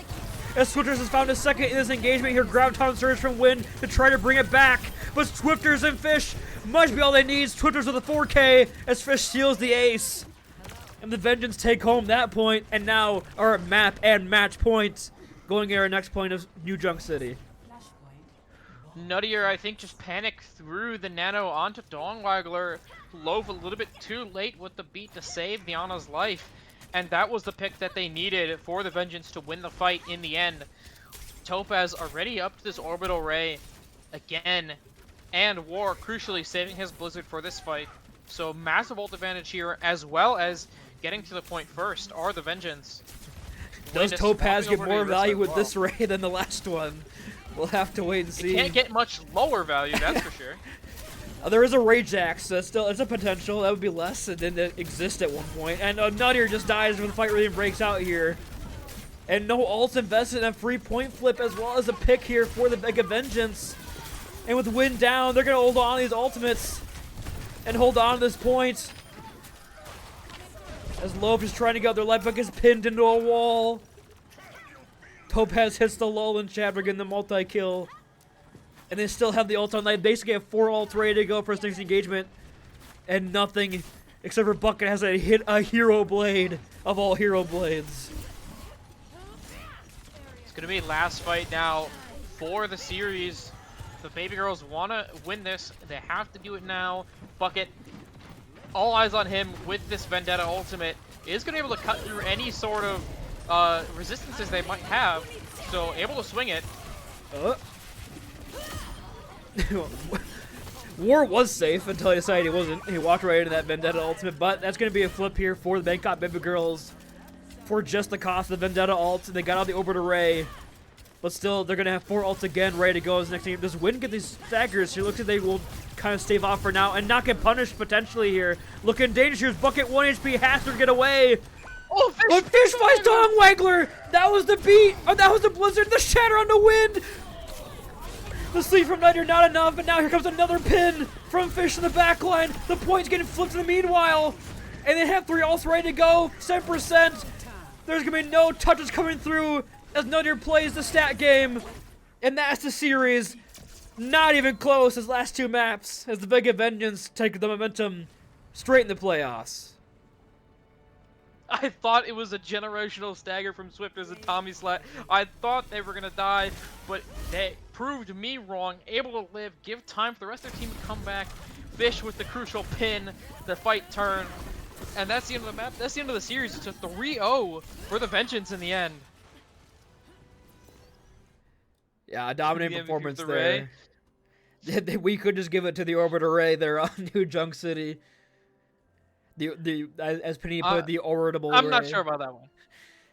As Swifters has found a second in this engagement here. Graviton surge from Wind to try to bring it back. but Swifters and Fish might be all they need. Swifters with a 4K as Fish steals the ace. And the Vengeance take home that point, and now our map and match points going at our next point of New Junk City. Nuttier, I think, just panicked through the nano onto Dongwaggler. Loaf a little bit too late with the beat to save Diana's life. And that was the pick that they needed for the Vengeance to win the fight in the end. Topaz already up to this orbital ray again. And War crucially saving his Blizzard for this fight. So massive ult advantage here, as well as getting to the point first are the Vengeance. Does Topaz get more value with this ray than the last one? We'll have to wait and see. It can't get much lower value, that's for sure. There is a Rage Axe, so it's a potential. That would be less than it exist at one point. And Nuttier just dies when the fight really breaks out here. And no ults invested in a free point flip, as well as a pick here for the Vega Vengeance. And with Wind down, they're going to hold on to these ultimates and hold on to this point. As Loaf is trying to get their life back, is pinned into a wall. Topaz hits the lull and Chad, getting the multi-kill. And they still have the ult on. They basically have 4 ults ready to go for this next engagement. And nothing except for Bucket has a hero blade of all hero blades. It's going to be last fight now for the series. The Babygirls want to win this. They have to do it now. Bucket, all eyes on him with this Vendetta ultimate, is going to be able to cut through any sort of resistances they might have. So able to swing it. War was safe until he decided he wasn't. He walked right into that Vendetta ultimate, but that's going to be a flip here for the Bangkok Babygirls for just the cost of the Vendetta ult. They got out the Orbit Array, but still, they're going to have 4 ults again ready to go as next game. Does Win get these staggers? He looks like they will kind of stave off for now and not get punished potentially here. Looking dangerous. Bucket 1 HP has to get away. Oh, Fish fights Dongwaggler! That was the beat! Oh, that was the Blizzard! The Shatter on the Wind! The sleep from Nuttier not enough, but now here comes another pin from Fish in the back line. The point's getting flipped in the meanwhile. And they have 3 ults ready to go. 7%. There's going to be no touches coming through as Nuttier plays the stat game. And that's the series. Not even close as last 2 maps as the Vega Vengeance take the momentum straight in the playoffs. I thought it was a generational stagger from Swifters and Tommy Slat. I thought they were going to die, but they proved me wrong. Able to live, give time for the rest of their team to come back. Fish with the crucial pin, the fight turn. And that's the end of the map. That's the end of the series. It's a 3-0 for the Vengeance in the end. Yeah, a dominant performance there. We could just give it to the Orbit Array there on New Junk City. As Panini put it, the Orbitable I'm Array. not sure about that one.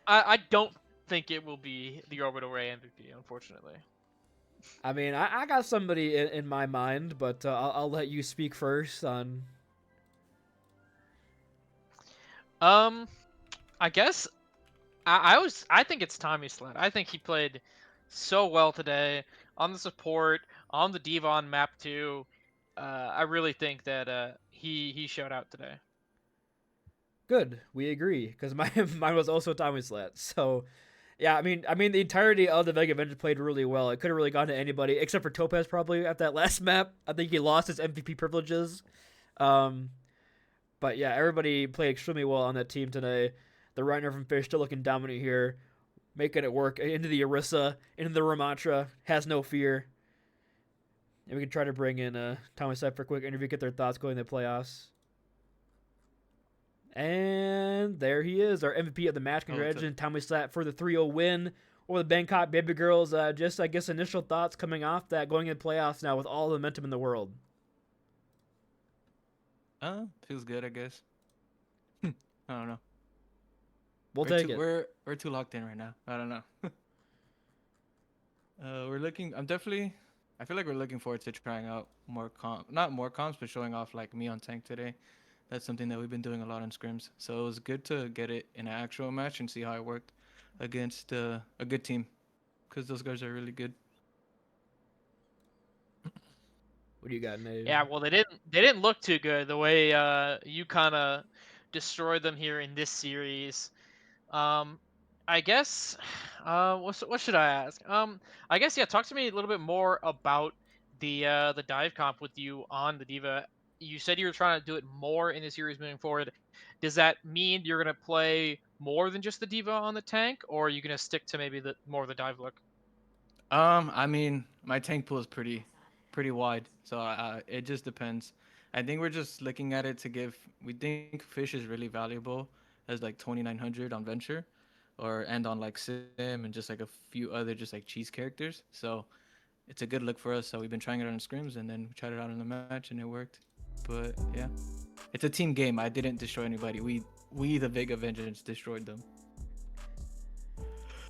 I don't think it will be the Orbital Ray MVP, unfortunately. I mean, I got somebody in my mind, but I'll let you speak first on. I guess I think it's Tommy Slat. I think he played so well today on the support, on the Devon map too. I really think that he showed out today. Good, we agree, because mine was also Tommy Slat. So, yeah, I mean, the entirety of the Vega Vengeance played really well. It could have really gone to anybody except for Topaz probably at that last map. I think he lost his MVP privileges. But yeah, everybody played extremely well on that team today. The Reiner from Fish still looking dominant here, making it work into the Orisa, into the Ramatra, has no fear. And we can try to bring in Tommy Slat for a quick interview, get their thoughts going in the playoffs. And there he is, our MVP of the match. Congratulations, Tommy Slat, for the 3-0 win over the Bangkok Babygirls. Just, I guess, initial thoughts coming off that, going into playoffs now with all the momentum in the world. Feels good, I guess. I don't know. We'll take it. We're too locked in right now. I don't know. We're looking. I feel like we're looking forward to trying out more not more comps, but showing off like me on tank today. That's something that we've been doing a lot on scrims. So it was good to get it in an actual match and see how it worked against a good team, because those guys are really good. What do you got, Nate? Yeah, well, they didn't look too good the way you kind of destroyed them here in this series. I guess what should I ask? I guess, yeah, talk to me a little bit more about the dive comp with you on the diva. You said you were trying to do it more in the series moving forward. Does that mean you're gonna play more than just the diva on the tank, or are you gonna stick to maybe the more of the dive look? I mean, my tank pool is pretty wide, so it just depends. I think we're just looking at it to give. We think fish is really valuable as like 2900 on venture, or and on like sim and just like a few other just like cheese characters. So it's a good look for us. So we've been trying it on scrims, and then we tried it out in the match, and it worked. But yeah, it's a team game. I didn't destroy anybody. We the Vega Vengeance destroyed them.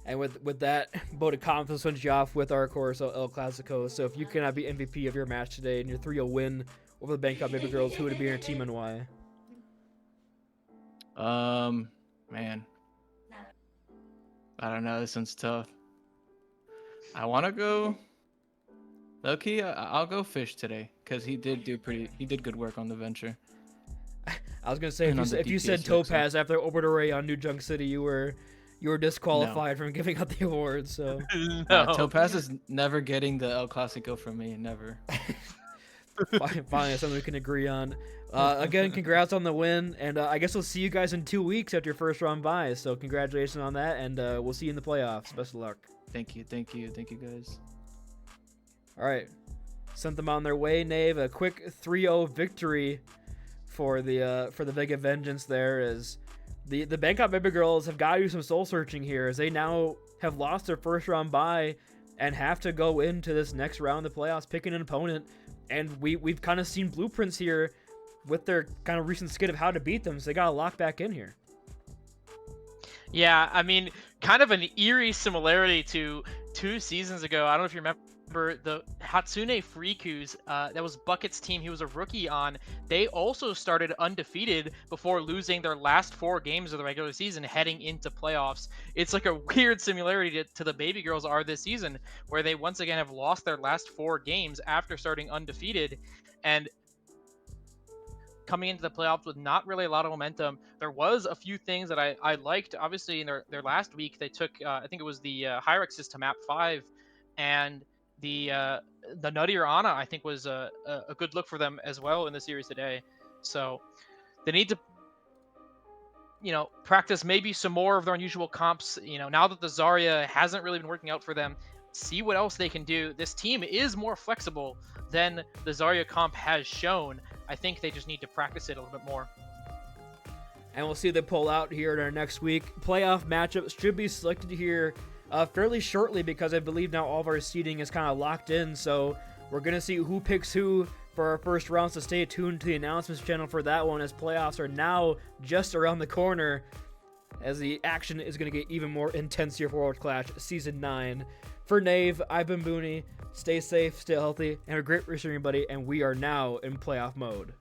And with that vote of confidence sends you off with our course El Clasico. So if you cannot be MVP of your match today and your 3-0 win over the Bangkok Babygirls, who would it be in your team and why? Man, I don't know. This one's tough. I want to go. Low-key, I'll go Fish today because he did good work on the venture. I was gonna say if you said Topaz after Overwatch on New Junk City, you were disqualified from giving out the awards. So No. Topaz is never getting the El Clasico from me, never. finally, something we can agree on. Again, congrats on the win, and I guess we'll see you guys in 2 weeks after your first round bye. So congratulations on that, and we'll see you in the playoffs. Best of luck. Thank you, guys. All right, sent them on their way. Nave, a quick 3-0 victory for the Vega Vengeance. There is the Bangkok Babygirls have got to do some soul searching here, as they now have lost their first round bye and have to go into this next round of the playoffs picking an opponent. And we've kind of seen blueprints here with their kind of recent skid of how to beat them, so they got to lock back in here. Yeah, I mean, kind of an eerie similarity to 2 seasons ago. I don't know if you remember the Hatsune Friku's, that was Bucket's team he was a rookie on. They also started undefeated before losing their last 4 games of the regular season heading into playoffs. It's like a weird similarity to the Babygirls are this season, where they once again have lost their last 4 games after starting undefeated and coming into the playoffs with not really a lot of momentum. There was a few things that I liked. Obviously, in their last week, they took, I think it was the Hyrexes to map 5, and the Nuttier Ana, I think, was a good look for them as well in the series today. So they need to, practice maybe some more of their unusual comps. Now that the Zarya hasn't really been working out for them, see what else they can do. This team is more flexible than the Zarya comp has shown. I think they just need to practice it a little bit more. And we'll see they pull out here in our next week. Playoff matchups should be selected here fairly shortly, because I believe now all of our seeding is kind of locked in. So we're going to see who picks who for our first round. So stay tuned to the announcements channel for that one, as playoffs are now just around the corner, as the action is going to get even more intense here for Overwatch Clash Season 9. For Nave, I've been Booney. Stay safe, stay healthy, and have a great rest of everybody, and we are now in playoff mode.